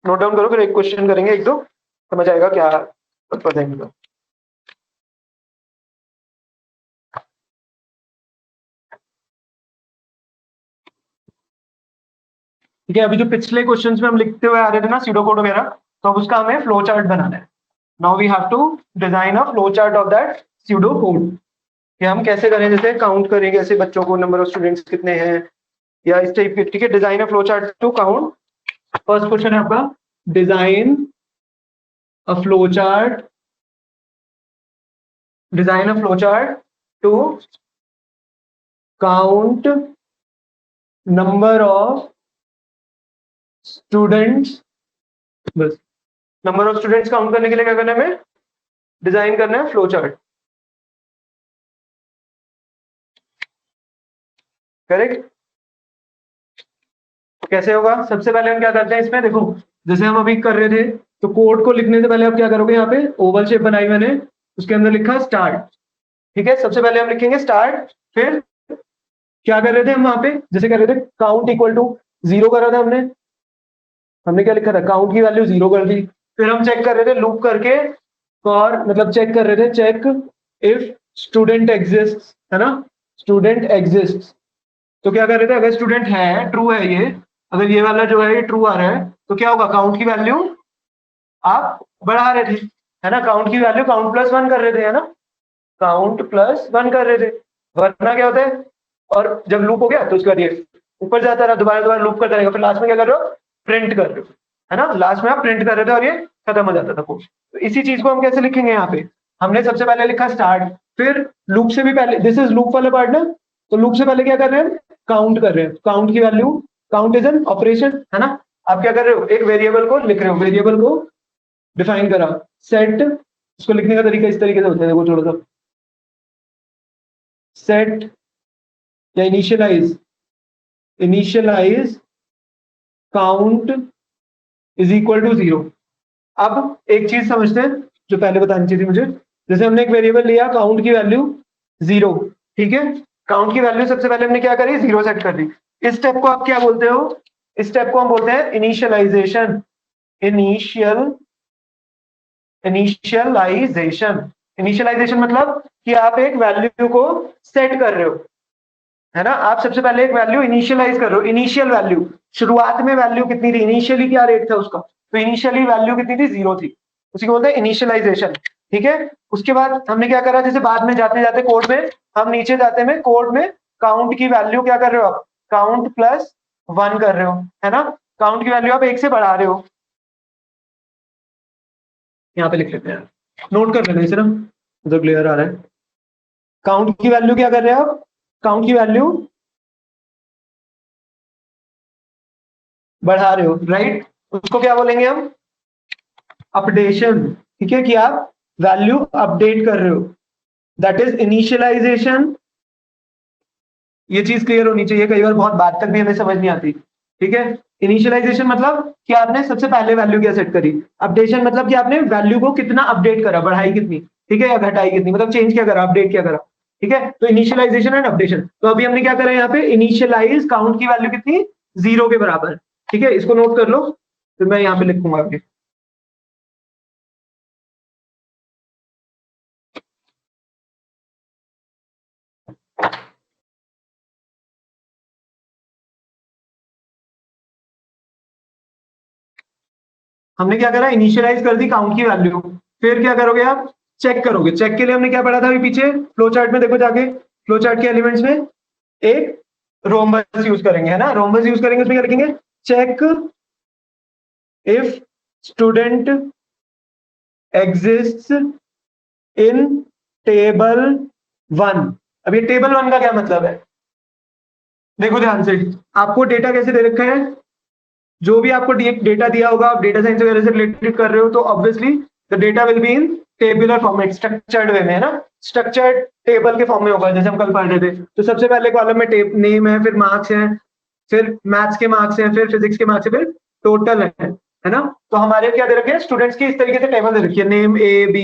नोट डाउन करो, फिर एक क्वेश्चन करेंगे, एक दो समझ आएगा क्या पर्पस है इनका। ठीक है, अभी जो पिछले क्वेश्चंस में हम लिखते हुए आ रहे थे ना सीडो कोड वगैरह, तो अब उसका हमें फ्लो चार्ट बनाना है। Now we have to design a flow chart of that pseudo code, कि हम कैसे करें, जैसे काउंट करेंगे ऐसे बच्चों को, नंबर ऑफ स्टूडेंट्स कितने हैं या इस टाइप के, ठीक है। Design a flow chart to count, first question है आपका, design a flow chart, design a flow chart to count number of students, बस नंबर ऑफ स्टूडेंट्स काउंट करने के लिए क्या करना है, हमें डिजाइन करना है फ्लो चार्ट, करेक्ट। कैसे होगा, सबसे पहले हम क्या करते हैं इसमें, देखो जैसे हम अभी कर रहे थे, तो कोड को लिखने से पहले आप क्या करोगे, यहाँ पे ओवल शेप बनाई मैंने, उसके अंदर लिखा स्टार्ट, ठीक है। सबसे पहले हम लिखेंगे स्टार्ट, फिर क्या कर रहे थे हम वहां पे, जैसे कर रहे थे काउंट इक्वल टू 0 करा था हमने क्या लिखा था, काउंट की वैल्यू 0 कर दी। फिर हम चेक कर रहे थे लूप करके, और मतलब चेक कर रहे थे, चेक इफ स्टूडेंट एग्जिस्ट, है ना, स्टूडेंट एग्जिस्ट, तो क्या कर रहे थे, अगर स्टूडेंट है, ट्रू है ये, अगर ये वाला जो है ये ट्रू आ रहा है, तो क्या होगा, काउंट की वैल्यू आप बढ़ा रहे थे, है ना, काउंट की वैल्यू काउंट प्लस 1 कर रहे थे, है ना, काउंट प्लस 1 कर रहे थे, वरना क्या होता है, और जब लूप हो गया तो उसके बाद ये ऊपर जाता रहा, दोबारा दोबारा लूप करता रहेगा, फिर लास्ट में क्या कर रहे हो, प्रिंट कर रहे हो, है ना, लास्ट में आप प्रिंट कर रहे थे और ये खत्म हो जाता था कोड। तो इसी चीज को हम कैसे लिखेंगे, यहाँ पे हमने सबसे पहले लिखा स्टार्ट, फिर लूप से भी पहले, दिस इज लूप वाला पार्ट ना, तो लूप से पहले क्या कर रहे हैं, काउंट कर रहे हैं, काउंट की value, count is an operation, है ना, आप क्या कर रहे हो, एक वेरिएबल को लिख रहे हो, वेरिएबल को डिफाइन करा, सेट, उसको लिखने का तरीका इस तरीके से होता है, देखो थोड़ा सा, सेट या initialize count is equal to 0। अब एक चीज समझते हैं जो पहले बतानी चाहिए थी मुझे, जैसे हमने एक वेरिएबल लिया काउंट की वैल्यू 0, ठीक है, काउंट की वैल्यू सबसे पहले हमने क्या करी, 0 सेट कर दी। इस स्टेप को आप क्या बोलते हो, इस स्टेप को हम बोलते हैं इनिशियलाइजेशन, इनिशियलाइजेशन मतलब कि आप एक वैल्यू को सेट कर रहे हो, है ना, आप सबसे पहले एक वैल्यू इनिशियलाइज कर रहे हो, इनिशियल वैल्यू, शुरुआत में वैल्यू कितनी थी, इनिशियली क्या रेट था उसका, तो इनिशियली वैल्यू कितनी थी, 0 थी, उसी को बोलते हैं इनिशियलाइजेशन, ठीक है। उसके बाद हमने क्या करा, जैसे बाद में जाते जाते कोड में, हम नीचे जाते में कोड में काउंट की वैल्यू क्या कर रहे हो आप, काउंट प्लस 1 कर रहे हो, है ना, काउंट की वैल्यू आप 1 से बढ़ा रहे हो, यहाँ पे लिख लेते हैं, नोट कर लेना इसे ना, तो क्लियर आ रहा है। काउंट की वैल्यू क्या कर रहे हैं आप, काउंट की वैल्यू बढ़ा रहे हो, राइट, उसको क्या बोलेंगे हम, अपडेशन, ठीक है, कि आप वैल्यू अपडेट कर रहे हो, दैट इज इनिशियलाइजेशन। ये चीज क्लियर होनी चाहिए, कई बार बहुत बात तक भी हमें समझ नहीं आती, ठीक है। इनिशियलाइजेशन मतलब कि आपने सबसे पहले वैल्यू क्या सेट करी, अपडेशन मतलब कि आपने वैल्यू को कितना अपडेट करा, बढ़ाई कितनी, ठीक है, या घटाई कितनी, मतलब चेंज क्या करा, अपडेट क्या करा, ठीक है। तो इनिशियलाइजेशन एंड अपडेशन, तो अभी हमने क्या करा यहाँ पे, इनिशियलाइज काउंट की वैल्यू कितनी, 0 के बराबर, ठीक है, इसको नोट कर लो, फिर मैं यहाँ पे लिखूंगा आगे। हमने क्या करा, इनिशियलाइज कर दी काउंट की वैल्यू, फिर क्या करोगे आप, चेक करोगे, चेक के लिए हमने क्या पढ़ा था अभी पीछे फ्लो चार्ट में, देखो जाके फ्लो चार्ट के एलिमेंट्स में एक रोम्बस यूज करेंगे, है ना, रोम्बस यूज करेंगे, उसमें क्या लिखेंगे, check if student exist in table 1। अब ये टेबल 1 का क्या मतलब है? देखो ध्यान से, आपको डेटा कैसे दे रखा है, जो भी आपको डेटा दिया होगा, आप डेटा साइंस वगैरह से रिलेटेड कर रहे हो, तो obviously the data will be in tabular format, structured way में, है ना, स्ट्रक्चर्ड टेबल के फॉर्म में होगा, जैसे हम कल पढ़ रहे थे। तो सबसे पहले कॉलम में नेम है, फिर मार्क्स है, फिर मैथ्स के मार्क्स हैं, फिर फिजिक्स के मार्क्स है, फिर टोटल है ना। तो हमारे क्या दे रखे हैं, स्टूडेंट्स की इस तरीके से टेबल दे रखी है, name A B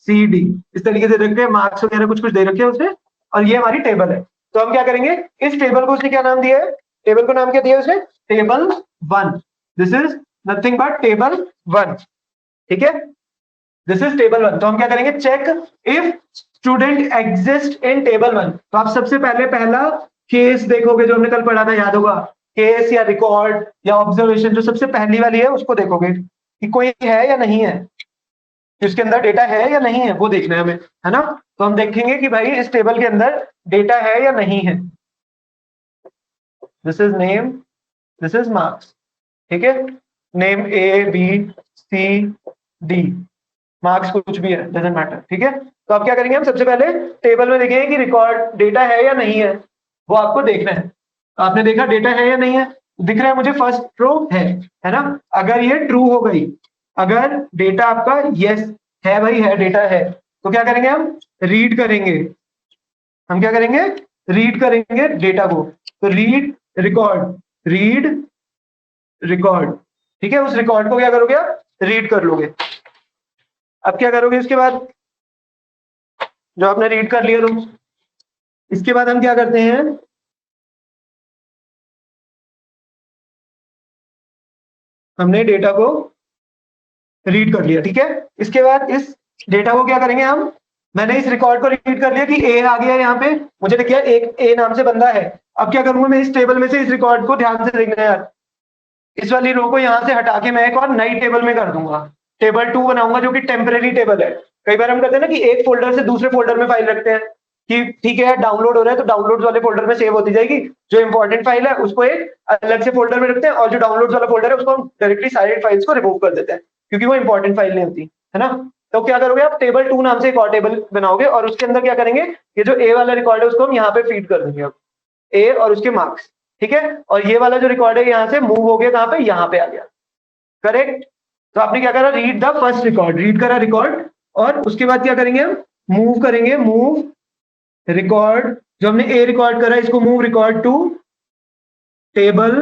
C D, इस तरीके से दे रखे हैं, मार्क्स वगैरह कुछ कुछ दे रखे हैं उसमें, और ये हमारी टेबल है। तो हम क्या करेंगे, इस टेबल को उसने क्या नाम दिया है, टेबल को नाम क्या दिया है उसने, table 1। This is nothing but table 1, ठीक है, दिस इज टेबल 1। तो हम क्या करेंगे, check if student exist in table 1। तो आप सबसे पहले पहला केस देखोगे, जो हमने कल पढ़ा था, याद होगा, केस या रिकॉर्ड या ऑब्जर्वेशन, जो सबसे पहली वाली है उसको देखोगे कि कोई है या नहीं है, इसके अंदर डेटा है या नहीं है, वो देखना है हमें, है ना। तो हम देखेंगे कि भाई इस टेबल के अंदर डेटा है या नहीं है। This is name, this is marks, ठीक है, name A B C D, marks कुछ भी है, डजंट मैटर, ठीक है। तो आप क्या करेंगे, हम सबसे पहले टेबल में देखेंगे कि रिकॉर्ड डेटा है या नहीं है, वो आपको देखना है। आपने देखा डेटा है या नहीं है, दिख रहा है मुझे फर्स्ट रो है ना। अगर ये ट्रू हो गई, अगर डेटा आपका यस है, भाई है, डेटा है, तो क्या करेंगे, हम रीड करेंगे, हम क्या करेंगे, रीड करेंगे डेटा को। तो रीड रिकॉर्ड, रीड रिकॉर्ड, ठीक है, उस रिकॉर्ड को क्या करोगे आप, रीड कर लोगे। अब क्या करोगे इसके बाद, जो आपने रीड कर लिया, तो इसके बाद हम क्या करते हैं, हमने डेटा को रीड कर लिया, ठीक है। इसके बाद इस डेटा को क्या करेंगे हम, मैंने इस रिकॉर्ड को रीड कर लिया कि ए आ गया, यहाँ पे मुझे दिख गया एक ए नाम से बंदा है। अब क्या करूंगा, मैं इस टेबल में से इस रिकॉर्ड को ध्यान से देखना है यार, इस वाली रो को यहाँ से हटा के मैं एक और नई टेबल में कर दूंगा, टेबल 2 बनाऊंगा, जो कि टेम्परेरी टेबल है। कई बार हम करते हैं ना कि एक फोल्डर से दूसरे फोल्डर में फाइल रखते हैं, कि ठीक है यार डाउनलोड हो रहा है तो डाउनलोड्स वाले फोल्डर में सेव होती जाएगी, जो इंपॉर्टेंट फाइल है उसको एक अलग से फोल्डर में रखते हैं, और जो डाउनलोड्स वाला फोल्डर है उसको हम डायरेक्टली सारी फाइल्स को रिमूव कर देते हैं, क्योंकि वो इंपॉर्टेंट फाइल नहीं होती, है ना। तो क्या करोगे आप, टेबल 2 नाम से एक और टेबल बनाओगे, और उसके अंदर क्या करेंगे, ये जो ए वाला रिकॉर्ड है उसको हम यहाँ पे फीड कर देंगे, अब ए और उसके मार्क्स, ठीक है। और ये वाला जो रिकॉर्ड है यहाँ से मूव हो गया, कहाँ पे, यहाँ पे आ गया, करेक्ट। तो आपने क्या करा, read the first record, read करा रिकॉर्ड, और उसके बाद क्या करेंगे, हम मूव करेंगे, मूव रिकॉर्ड, जो हमने ए रिकॉर्ड करा इसको मूव रिकॉर्ड टू टेबल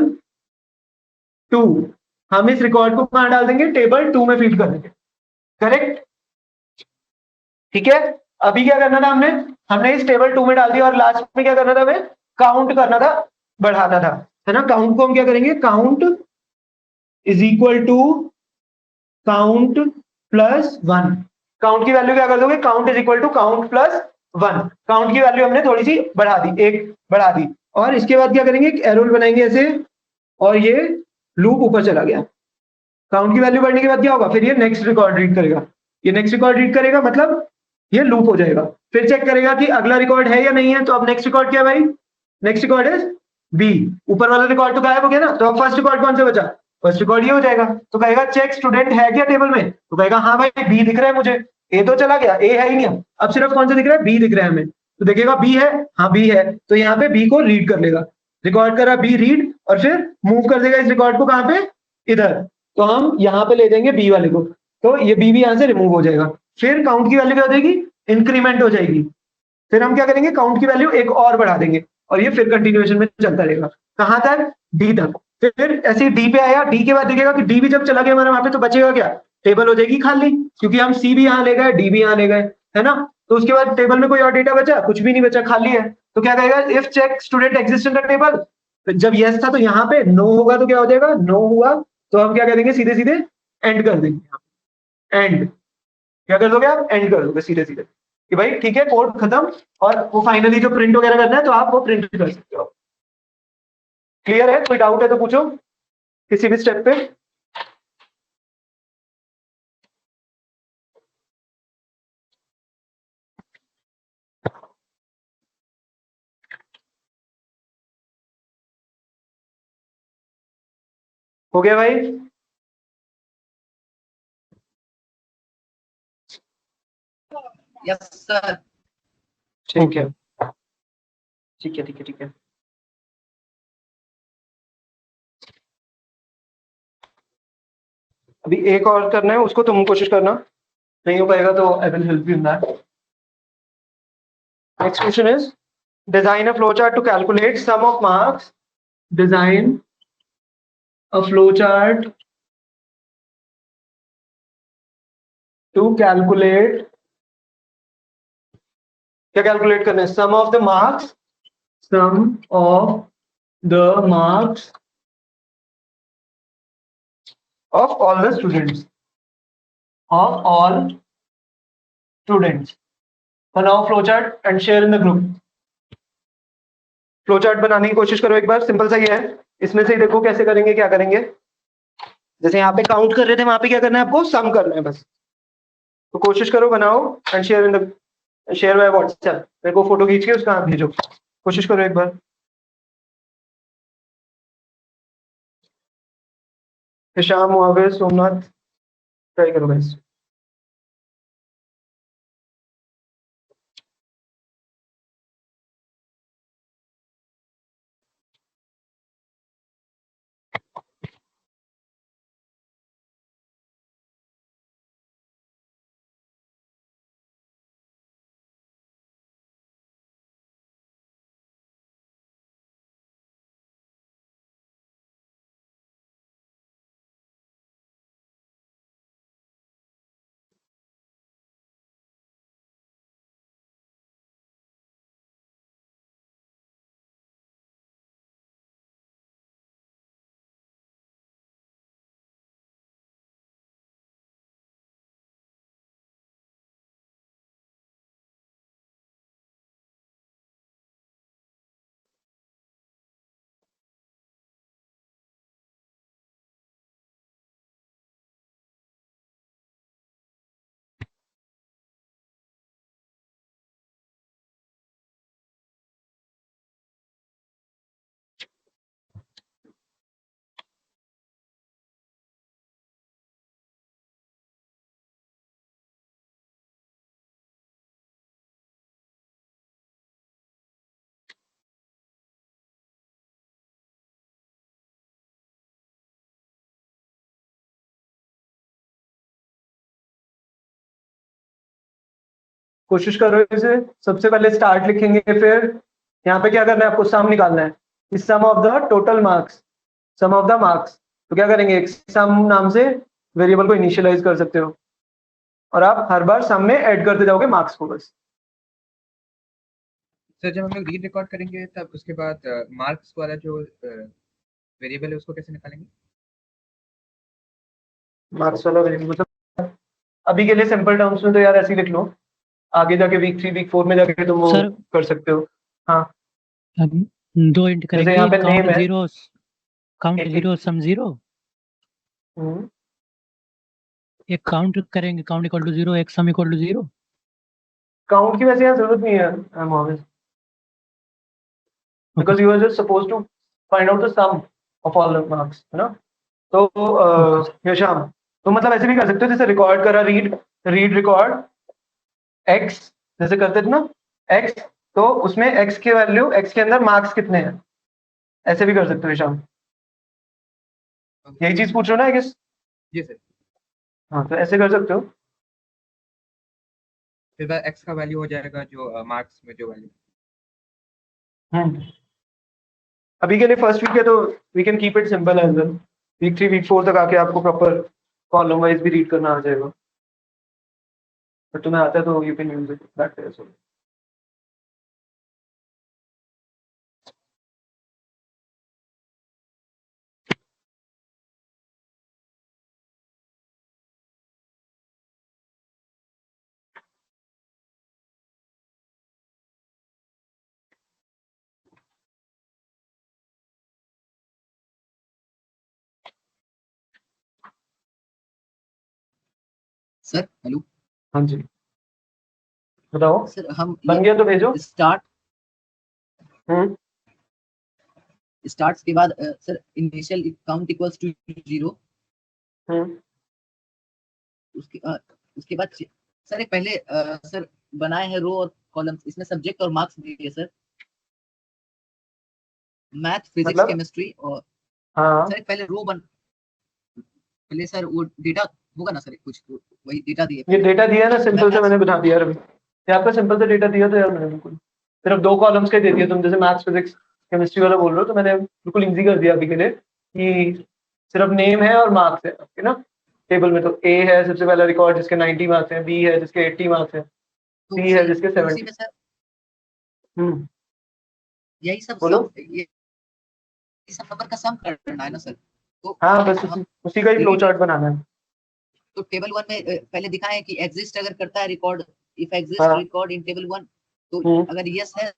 2। हम इस रिकॉर्ड को कहां डाल देंगे, टेबल 2 में फीड कर देंगे, करेक्ट, ठीक है। अभी क्या करना था, हमने इस टेबल 2 में डाल दिया, और लास्ट में क्या करना था, हमें काउंट करना था, बढ़ाना था, है ना। काउंट को हम क्या करेंगे, count is equal to count plus 1। Count की वैल्यू क्या कर दोगे, count is equal to count plus 1। Count की वैल्यू हमने थोड़ी सी बढ़ा दी, एक बढ़ा दी, और इसके बाद क्या करेंगे, एक एरो बनाएंगे ऐसे, और ये लूप ऊपर चला गया। काउंट की वैल्यू बढ़ने के बाद क्या होगा, फिर ये नेक्स्ट रिकॉर्ड रीड करेगा, ये नेक्स्ट रिकॉर्ड रीड करेगा, मतलब ये लूप हो जाएगा, फिर चेक करेगा कि अगला रिकॉर्ड है या नहीं है। तो अब नेक्स्ट रिकॉर्ड क्या है भाई, नेक्स्ट रिकॉर्ड इज बी, ऊपर वाला रिकॉर्ड तो गायब हो गया ना, तो अब फर्स्ट रिकॉर्ड कौन सा बचा, फर्स्ट रिकॉर्ड ये हो जाएगा। तो कहेगा चेक स्टूडेंट है क्या टेबल में, तो कहेगा हाँ भाई बी दिख रहा है मुझे, ए तो चला गया, ए है ही नहीं, अब सिर्फ कौन सा दिख रहा है, बी दिख रहा है हमें। तो देखेगा बी है, हाँ बी है, तो यहाँ पे बी को रीड कर लेगा, रिकॉर्ड करा बी रीड, और फिर मूव कर देगा इस रिकॉर्ड को कहाँ पे, इधर। तो हम यहाँ पे ले देंगे बी वाले को, तो ये बी भी यहाँ से रिमूव हो जाएगा। फिर काउंट की वैल्यू क्या हो जाएगी, इंक्रीमेंट हो जाएगी। फिर हम क्या करेंगे, काउंट की वैल्यू एक और बढ़ा देंगे, और ये फिर कंटिन्यूएशन में चलता रहेगा, कहां तक, डी तक। फिर ऐसे डी पे आया, डी के बाद देखेगा कि डी भी जब चला गया हमारे वहां पे, तो बचेगा क्या, टेबल हो जाएगी खाली, क्योंकि हम सी भी यहाँ ले गए, डी भी यहाँ ले गए, है ना। तो उसके बाद टेबल में कोई और डेटा बचा, कुछ भी नहीं बचा, खाली है। तो क्या कहेगा, if check student exist in the table, जब यस था तो यहाँ पे, नो होगा तो क्या हो जाएगा, नो हुआ, तो हम क्या करेंगे, सीधे सीधे एंड कर देंगे, एंड क्या कर दोगे आप, एंड कर दोगे सीधे सीधे, कि भाई ठीक है कोड खत्म, और वो फाइनली जो प्रिंट वगैरह करना है तो आप वो प्रिंट कर सकते हो। क्लियर है, कोई डाउट है तो पूछो किसी भी स्टेप पे। हो गया भाई। Yes sir. ठीक है ठीक है ठीक है ठीक है। अभी एक और करना है, उसको तुम कोशिश करना, नहीं हो पाएगा तो I will help you in that. Next question is design a flowchart to calculate sum of marks. Design a flowchart to calculate, क्या कैलकुलेट करना है? Sum of the marks, sum of the marks of all the students, of all students. बनाओ flowchart and share in the group. Flowchart बनाने की कोशिश करो एक बार, simple सा ही है। इसमें से ही देखो कैसे करेंगे, क्या करेंगे। जैसे यहाँ पे काउंट कर रहे थे, वहां पे क्या करना है आपको? सम करना है बस। तो कोशिश करो, बनाओ and share in the, share by WhatsApp. मेरे को फोटो खींच के उसका भेजो, कोशिश करो एक बार। हिशाम, मुहाविर, सोमनाथ, ट्राई करो गाइस। कोशिश करो इसे। सबसे पहले स्टार्ट लिखेंगे, फिर यहाँ पे क्या करना है आपको? सम निकालना है। Sum of the total marks, sum of the marks. तो क्या करेंगे? एक सम नाम से वेरिएबल को इनिशियलाइज कर सकते हो और आप हर बार सम में ऐड करते जाओगे मार्क्स को बस। सर जब हम लोग रीड रिकॉर्ड करेंगे तब उसके बाद मार्क्स वाला जो वेरिएबल है उसको कैसे निकालेंगे? मार्क्स वाला वेरिएबल मतलब अभी के लिए सिंपल टर्म्स में तो यार ऐसे ही लिख लो, आगे जाके वीक 3 वीक 4 में जाके तुम वो सर कर सकते हो। हाँ हम दो इंट जैसे करेंगे, यहाँ पे काउंट नेम है, जीरो, काउंट एक- जीरो सम जीरो। हम्म, एक काउंट करेंगे, काउंट इक्वल टू जीरो, एक sum equal to zero. Count की वैसे यहाँ जरूरत नहीं है Mohammad, because you are just supposed to find out the sum of all the marks, है ना। तो यशाम, तो मतलब ऐसे भी कर सकते हो, जैसे रिकॉर्ड करा, रीड रिकॉर्ड x, जैसे करते थे ना x, तो उसमें x की वैल्यू, x के अंदर मार्क्स कितने हैं, ऐसे भी कर सकते हो यशाम। यही चीज पूछ रहे हो ना आई गेस? Ji sir. हाँ तो ऐसे कर सकते हो। फिर बाद एक्स का वैल्यू हो जाएगा जो मार्क्स में जो वैल्यू। अभी के लिए फर्स्ट वीक है तो we can keep it simple as well. Week 3 week 4 तक आके आपको प्रॉपर कॉलम वाइज भी रीड करना आ जाएगा, बट तुम्हें आता है तो you can use it that way as well. Sir hello. हाँ जी बताओ, सर हम बन गया तो भेजो। स्टार्ट हम्म स्टार्ट्स के बाद sir initial count equals to 0, हम्म उसके बाद सर एक पहले सर बनाए हैं रो और कॉलम्स, इसमें सब्जेक्ट और मार्क्स दिए सर, मैथ फिजिक्स मतलब? केमिस्ट्री और हाँ सर एक पहले रो बन पहले सर वो डेटा होगा ना सर, कुछ वही डेटा दिए ये पहले। डेटा दिया ना, सिंपल से Maths- मैंने बता दिया अभी। ये आपका सिंपल से डेटा दिया तो यार मैंने बिल्कुल सिर्फ 2 कॉलम्स के दे दिए। तुम जैसे मैथ्स फिजिक्स केमिस्ट्री वाला बोल रहे हो, तो मैंने बिल्कुल इजी कर दिया अभी के लिए कि सिर्फ नेम है और मार्क्स है आपके ना टेबल में। तो ए है सबसे पहला रिकॉर्ड जिसके 90 मार्क्स हैं, बी है जिसके 80 मार्क्स हैं, तो सी है जिसके उसी 70। में सर हम्म, यही सब बोलो। सम ये सब नंबर का सम करना है ना सर। तो हाँ बस हम उसी का ही फ्लो चार्ट बनाना है। तो टेबल 1 में पहले दिखाए कि एग्जिस्ट अगर करता है रिकॉर्ड, इफ एग्जिस्ट हाँ। रिकॉर्ड इन टेबल 1, तो हम्म, अगर यस है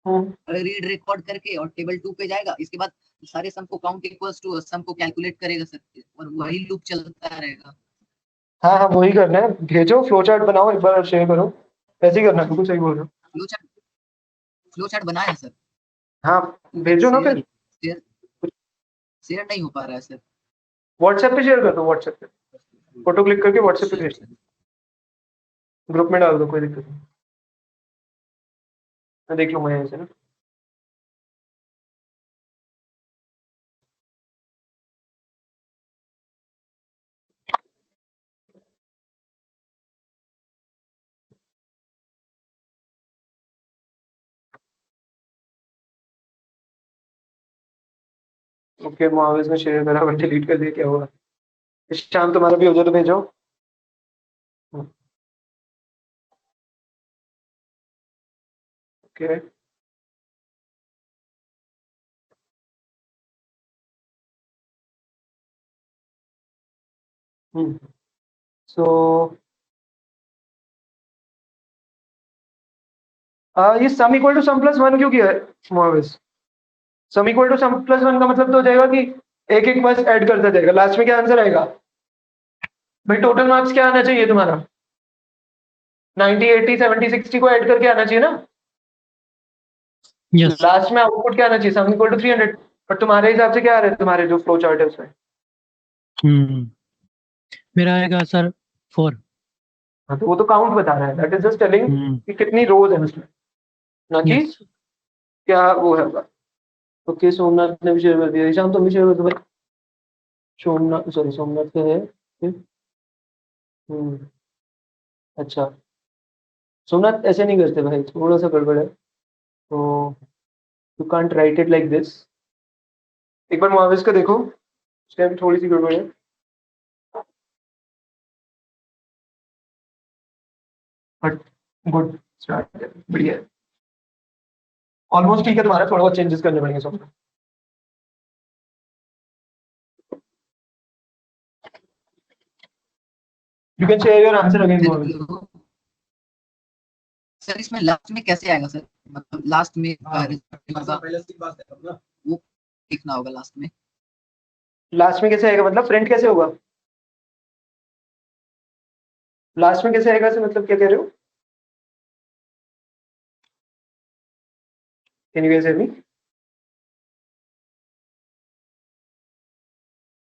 हम्म। रीड रिकॉर्ड करके और टेबल 2 पे जाएगा, इसके बाद सारे सम को काउंट इक्वल्स टू सम को कैलकुलेट करेगा सर, और वही लूप चलता रहेगा। हाँ हाँ वही करना है। भेजो फ्लो चार्ट बनाओ, एक बार शेयर करो। ऐसे ही करना है, बिल्कुल सही बोल रहे हो। फ्लो चार्ट बनाया है सर, हाँ भेजो ना फिर। शेयर शेयर नहीं हो पा रहा है सर। व्हाट्सएप पे शेयर कर दो, व्हाट्सएप पे फोटो क्लिक करके व्हाट्सएप पे भेज दो, ग्रुप में डाल दो, कोई दिक्कत नहीं। मैं देख लूंगा यहाँ से ना। ओके मुआविज ने शेयर करा, बट डिलीट कर दिया, क्या हुआ? इस शाम तुम्हारा भी हो जाए तो भेजो। ओके सो ये sum equal to sum plus one क्यों किया है Muaviz? Sum equal to sum plus one का मतलब तो हो जाएगा कि एक एक बस ऐड करता जाएगा, लास्ट में क्या आंसर आएगा भाई? टोटल मार्क्स क्या आना चाहिए तुम्हारा? 90 80 70 60 को ऐड करके आना चाहिए ना। यस। लास्ट में आउटपुट क्या आना चाहिए? सम इक्वल टू 300। बट तुम्हारे हिसाब से क्या आ रहा है, तुम्हारे जो फ्लो चार्ट है उसमें? मेरा आएगा सर 4। हाँ तो वो तो काउंट बता रहा है, दैट इज जस्ट टेलिंग कि कितनी रोज है उसमें, ना कि यस। क्या वो है होगा। ओके सोमनाथ ने भी शेयर कर दिया, ईशान तुम भी शेयर कर दो भाई। सोमनाथ, सॉरी सोमनाथ से है फिर? अच्छा सोमनाथ ऐसे नहीं करते भाई, थोड़ा सा गड़बड़ है, तो you can't right it like this. एक बार मुआविज का देखो, उसके भी थोड़ी सी गड़बड़ है। बट गुड स्टार्ट, बढ़िया है, ऑलमोस्ट ठीक है तुम्हारा, थोड़ा बहुत चेंजेस करने पड़ेंगे सब। You can share your answer again Muaviz. Sir इसमें लास्ट में कैसे आएगा सर, मतलब लास्ट में वो लिखना होगा लास्ट में। लास्ट में कैसे आएगा मतलब प्रिंट कैसे होगा? लास्ट में कैसे आएगा से मतलब क्या कह रहे हो? Can you guys hear me?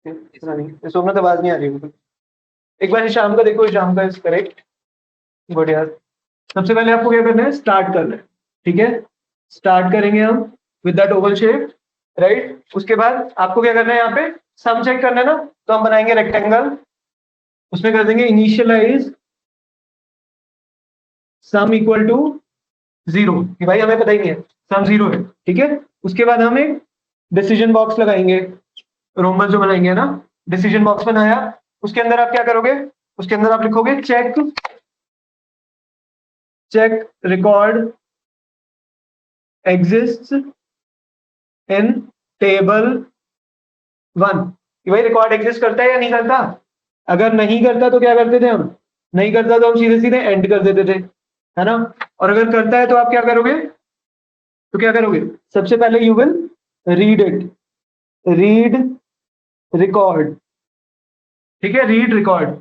पता नहीं, सोमनाथ आवाज नहीं आ रही है बिल्कुल। एक बार शाम का देखो, शाम का इज करेक्ट। गुड यार। सबसे पहले आपको क्या करना है, स्टार्ट करना है, ठीक है? स्टार्ट करेंगे हम with that Oval shape, right? उसके बाद आपको क्या करना है, यहाँ पे सम चेक करना है ना, तो हम बनाएंगे रेक्टेंगल, उसमें कर देंगे इनिशियलाइज सम इक्वल टू 0 कि भाई हमें पता ही नहीं है, सम 0 है, ठीक है? उसके बाद हम एक डिसीजन बॉक्स लगाएंगे, रोमन जो बनाएंगे ना, डिसीजन बॉक्स बनाया, उसके अंदर आप क्या करोगे, उसके अंदर आप लिखोगे check record exist in table 1 कि भाई रिकॉर्ड एग्जिस्ट करता है या नहीं करता। अगर नहीं करता तो क्या करते थे हम, नहीं करता तो हम सीधे सीधे एंड कर देते थे, है ना? और अगर करता है तो आप क्या करोगे, तो क्या करोगे, सबसे पहले you will read it, read record, ठीक है? Read record.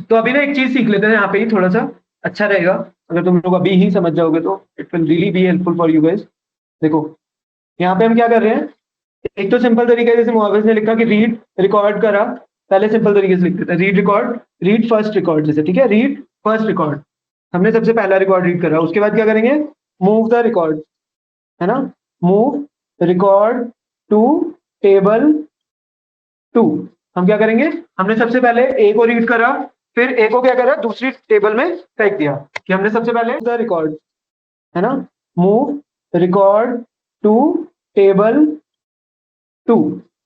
तो अभी ना एक चीज सीख लेते हैं यहाँ पे ही, थोड़ा सा अच्छा रहेगा अगर तुम लोग अभी ही समझ जाओगे, तो it will really be helpful for you guys. देखो यहाँ पे हम क्या कर रहे हैं, एक तो सिंपल तरीका है, जैसे मुआविज ने लिखा कि रीड रिकॉर्ड करा, पहले सिंपल तरीके से लिख देते हैं, read record read first record जैसे, ठीक है, रीड फर्स्ट रिकॉर्ड, हमने सबसे पहला रिकॉर्ड रीड करा, उसके बाद क्या करेंगे, मूव द रिकॉर्ड, है ना, मूव रिकॉर्ड टू टेबल 2। हम क्या करेंगे, हमने सबसे पहले ए को रीड करा, फिर ए को क्या करा, दूसरी टेबल में फेंक दिया, कि हमने सबसे पहले द रिकॉर्ड, है ना, मूव रिकॉर्ड टू टेबल 2।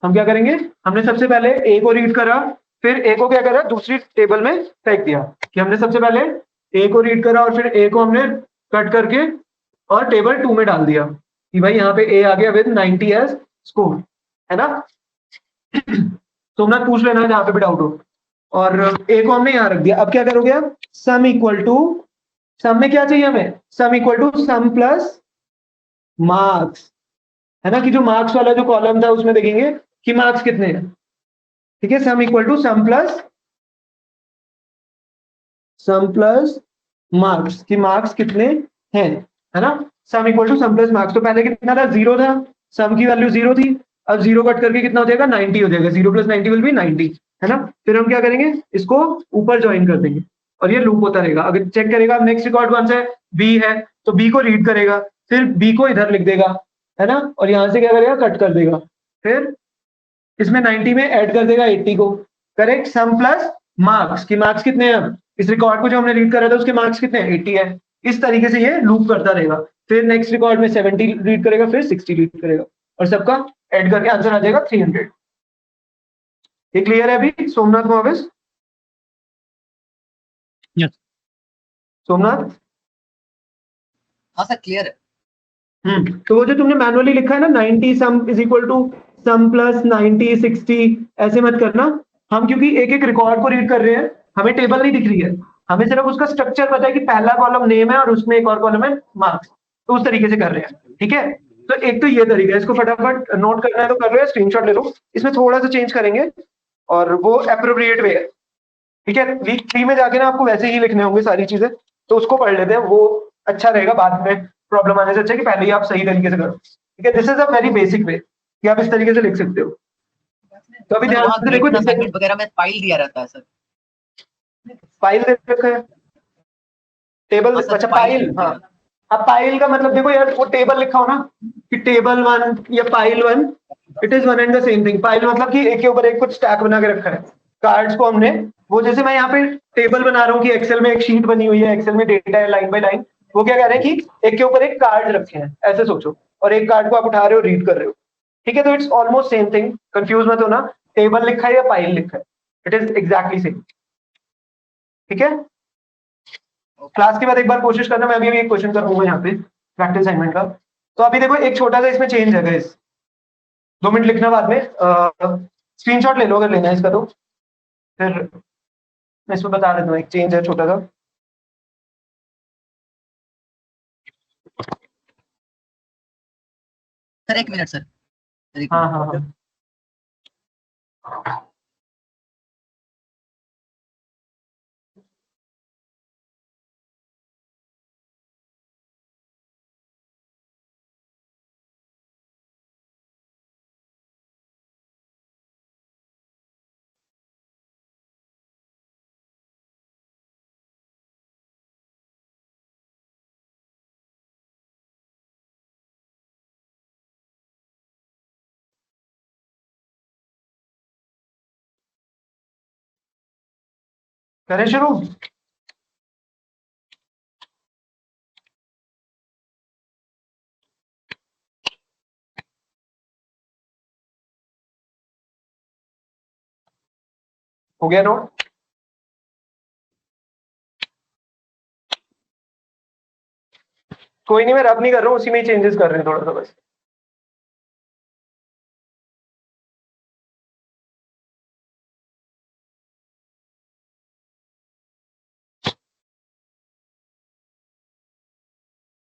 हम क्या करेंगे, हमने सबसे पहले ए को रीड करा, फिर ए को क्या करा, दूसरी टेबल में फेंक दिया, कि हमने सबसे पहले ए को रीड करा और फिर ए को हमने कट करके और टेबल 2 में डाल दिया, कि भाई यहाँ पे ए आ गया विद 90 एज स्कोर, है ना। सोमनाथ पूछ लेना जहाँ पे भी डाउट हो। और ए को हमने यहाँ रख दिया, अब क्या करोगे आप, सम इक्वल टू, सम में क्या चाहिए हमें, sum equal to sum plus marks, है ना, कि जो मार्क्स वाला जो कॉलम था उसमें देखेंगे कि मार्क्स कितने हैं, ठीक है, sum equal to sum plus marks, कि मार्क्स कितने हैं, है ना, sum equal to sum plus marks. तो पहले कितना था, 0 था, सम की वैल्यू 0 थी, अब 0 कट करके कितना हो जाएगा, 90 हो जाएगा, 0 + 90 विल बी 90, है ना। फिर हम क्या करेंगे, इसको ऊपर ज्वाइन कर देंगे और ये लूप होता रहेगा। अगर चेक करेगा नेक्स्ट रिकॉर्ड कौन सा है, बी है, तो बी को रीड करेगा, फिर बी को इधर लिख देगा, है ना, और यहां से क्या करेगा, कट कर देगा, फिर इसमें 90 में ऐड कर देगा 80 को, करेक्ट, सम प्लस मार्क्स, की मार्क्स कितने हैं, अब इस रिकॉर्ड को जो हमने रीड करा था उसके मार्क्स कितने हैं, 80 है। इस तरीके से ये लूप करता रहेगा, फिर नेक्स्ट रिकॉर्ड में 70 रीड करेगा, फिर 60 रीड करेगा, और सबका ऐड करके आंसर आ जाएगा 300। ये क्लियर है अभी सोमनाथ मोविस? Yes. सोमनाथ, हाँ सर क्लियर है। तो वो जो तुमने मैनुअली लिखा है ना, 90 sum is equal to sum plus 90 60, ऐसे मत करना। हम क्योंकि एक एक रिकॉर्ड को रीड कर रहे हैं, हमें टेबल नहीं दिख रही है, हमें सिर्फ उसका स्ट्रक्चर पता है कि पहला कॉलम नेम है और उसमें एक और कॉलम है मार्क्स, तो उस तरीके से कर रहे हैं, ठीक है। तो एक तो ये तरीका है, इसको फटाफट नोट करना है तो कर लो, स्क्रीनशॉट ले लो, इसमें थोड़ा सा चेंज करेंगे और वो एप्रोप्रिएट वे है, ठीक है। वीक 3 में जाके ना आपको वैसे ही लिखने होंगे सारी चीजें, तो उसको पढ़ लेते हैं, वो अच्छा रहेगा, बाद में प्रॉब्लम आने से अच्छा है कि पहले ही आप सही तरीके से करो, ठीक है। This is a very basic way कि आप इस तरीके से लिख सकते हो। तो अभी ध्यान से देखो, असाइनमेंट वगैरह में फाइल दिया रहता है सर, फाइल दे रखा है, टेबल, हाँ सर, अच्छा फाइल फाइल, हाँ। अब फाइल का मतलब देखो यार, वो टेबल लिखा हो ना कि टेबल 1 या file 1, it is one and the same thing. File मतलब कि एक के ऊपर एक कुछ स्टैक बना के रखा है, कार्ड्स को हमने, वो जैसे मैं यहाँ पे टेबल बना रहा हूँ कि एक्सेल में एक शीट बनी हुई है, एक्सेल में डेटा है लाइन बाय लाइन, वो क्या कह रहे हैं कि एक के ऊपर एक कार्ड रखे हैं, ऐसे सोचो, और एक कार्ड को आप उठा रहे हो, रीड कर रहे हो, ठीक है। तो it's almost same thing, confuse मत होना, टेबल लिखा है या फाइल लिखा है, इट इज एग्जैक्टली सेम, ठीक है। क्लास के बाद एक बार कोशिश करना, मैं भी एक क्वेश्चन करूंगा यहाँ पे प्रैक्टिस असाइनमेंट का। तो अभी देखो एक छोटा सा इसमें चेंज है गाइस, 2 मिनट लिखना, बाद में स्क्रीनशॉट ले लो अगर लेना है इसका, तो फिर मैं इसमें बता देता हूँ, एक चेंज है छोटा सा। सर 1 मिनट सर, हाँ हाँ हाँ, करें शुरू। हो गया नोट? कोई नहीं, मैं रब नहीं कर रहा हूँ, उसी में ही चेंजेस कर रहे हैं थोड़ा सा बस।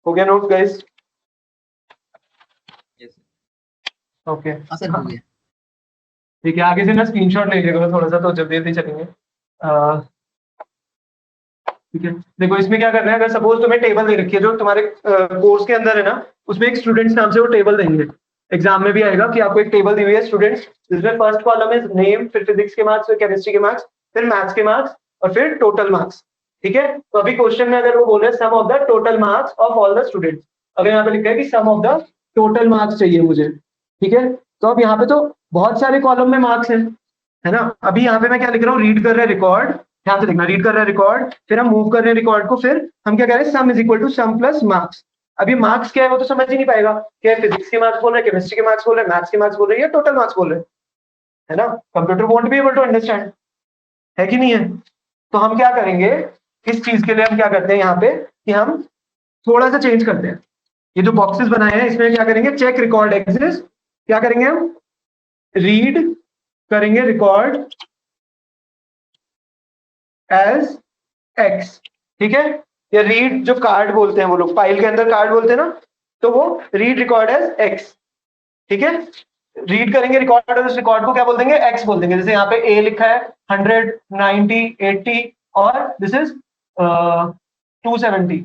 हो गया नोट गाइस? ओके, हाँ सर हो गया। ठीक है, आगे से ना स्क्रीनशॉट ले लीजिएगा थोड़ा सा, तो जल्दी जल्दी चलेंगे। ठीक है, देखो इसमें क्या करना है, अगर सपोज तुम्हें टेबल दे रखी है जो तुम्हारे कोर्स के अंदर है ना, उसमें एक स्टूडेंट्स नाम से वो टेबल देंगे, एग्जाम में भी आएगा कि आपको एक टेबल दी हुई है स्टूडेंट्स, जिसमें फर्स्ट कॉलम है नेम, फिर फिजिक्स के मार्क्स, फिर केमिस्ट्री के मार्क्स, फिर मैथ्स के मार्क्स, और फिर टोटल मार्क्स। ठीक है, तो अभी क्वेश्चन में अगर वो बोले sum of the total marks of all the students, अगर यहाँ पे लिखा है कि sum of the total marks चाहिए मुझे, ठीक है, तो अब यहाँ पे तो बहुत सारे कॉलम में मार्क्स हैं, है ना। अभी यहाँ पे मैं क्या लिख रहा हूँ, रीड कर रहे हैं रिकॉर्ड, ध्यान से देखना, रीड कर रहे हैं रिकॉर्ड, फिर हम मूव कर रहे हैं रिकॉर्ड को, फिर हम क्या कह रहे हैं, sum is equal to sum plus marks. अभी मार्क्स क्या है वो तो समझ ही नहीं पाएगा, क्या फिजिक्स के मार्क्स बोल रहे हैं, केमिस्ट्री के मार्क्स बोल रहे हैं, मैथ्स के मार्क्स बोल रहे हैं, या टोटल मार्क्स बोल रहे हैं, है ना। Computer won't be able to understand, है कि नहीं है। तो हम क्या करेंगे, इस चीज के लिए हम क्या करते हैं यहाँ पे कि हम थोड़ा सा चेंज करते हैं, ये जो बॉक्सेस बनाए हैं इसमें क्या करेंगे, चेक रिकॉर्ड एग्जिस्ट, क्या करेंगे हम, रीड करेंगे रिकॉर्ड एज एक्स, ठीक है। या रीड जो कार्ड बोलते हैं वो लोग, फाइल के अंदर कार्ड बोलते हैं ना, तो वो रीड रिकॉर्ड एज एक्स, ठीक है। रीड करेंगे रिकॉर्ड और उस रिकॉर्ड को क्या बोल देंगे, एक्स बोल देंगे। जैसे यहाँ पे ए लिखा है 100, 90, 80 और दिस इज 270,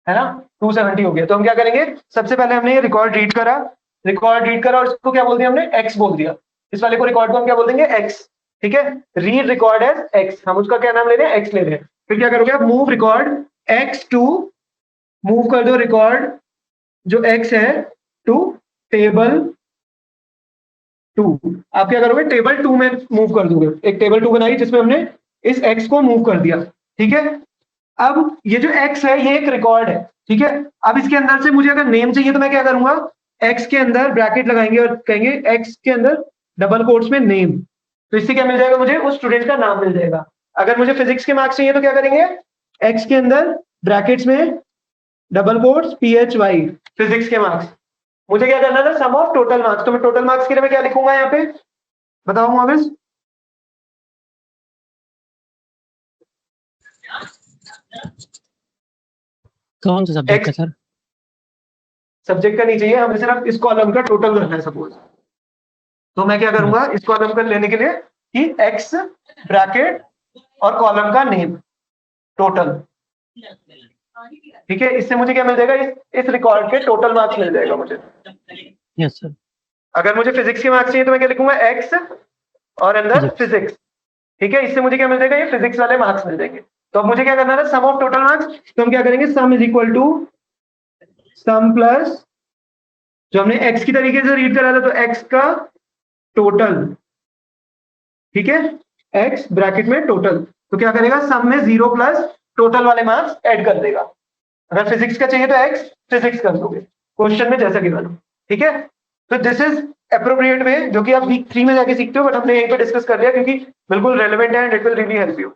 है ना, 270 हो गया। तो हम क्या करेंगे, सबसे पहले हमने ये रिकॉर्ड रीड करा और इसको क्या बोल दिया हमने, एक्स बोल दिया। इस वाले को रिकॉर्ड को हम क्या बोल देंगे, एक्स, ठीक है। रीड रिकॉर्ड एज एक्स, हम उसका क्या नाम ले रहे हैं, एक्स ले रहे हैं। फिर क्या करोगे आप, move record X to, move कर दो रिकॉर्ड जो एक्स है टू टेबल 2। आप क्या करोगे, टेबल 2 में मूव कर दोगे, एक टेबल 2 बनाई जिसमें हमने इस एक्स को मूव कर दिया, ठीक है। अब ये जो एक्स है ये एक रिकॉर्ड है, ठीक है। अब इसके अंदर से मुझे अगर नेम चाहिए तो मैं क्या करूंगा, एक्स के अंदर ब्रैकेट लगाएंगे और कहेंगे एक्स के अंदर डबल कोट्स में नेम, तो इससे क्या मिल जाएगा, मुझे उस स्टूडेंट का नाम मिल जाएगा। अगर मुझे फिजिक्स के मार्क्स चाहिए तो क्या करेंगे, एक्स के अंदर ब्रैकेट्स में डबल कोट्स PHY, फिजिक्स के मार्क्स। मुझे क्या करना था, सम ऑफ टोटल मार्क्स, तो मैं टोटल मार्क्स के लिए मैं क्या लिखूंगा यहाँ पे, बताओ मोहम्मद। कौन सा सब्जेक्ट है सर? सब्जेक्ट का नहीं चाहिए, हमें सिर्फ इस कॉलम का टोटल करना है सपोज। तो मैं क्या करूंगा इस कॉलम का लेने के लिए कि एक्स ब्रैकेट और कॉलम का नेम टोटल, ठीक है। इससे मुझे क्या मिल जाएगा, इस रिकॉर्ड के टोटल मार्क्स मिल जाएगा मुझे। Yes sir. अगर मुझे फिजिक्स के मार्क्स चाहिए तो मैं क्या लिखूंगा, एक्स और अंदर फिजिक्स, ठीक है। इससे मुझे क्या मिल जाएगा, ये फिजिक्स वाले मार्क्स मिल जाएंगे। तो अब मुझे क्या करना है, सम ऑफ टोटल मार्क्स, तो हम क्या करेंगे, sum is equal to sum plus, जो हमने एक्स की तरीके से रीड करा था तो एक्स का टोटल, ठीक है, एक्स ब्रैकेट में टोटल, तो क्या करेगा, सम में 0 प्लस टोटल वाले मार्क्स ऐड कर देगा। अगर फिजिक्स का चाहिए तो एक्स फिजिक्स कर दोगे क्वेश्चन में जैसा गिवन हो, ठीक है। तो दिस इज अप्रोप्रिएट वे, जो कि आप वीक 3 में जाके सीखते हो, बट हमने यहीं पे डिस्कस कर लिया क्योंकि बिल्कुल रेलेवेंट है and it will really help you.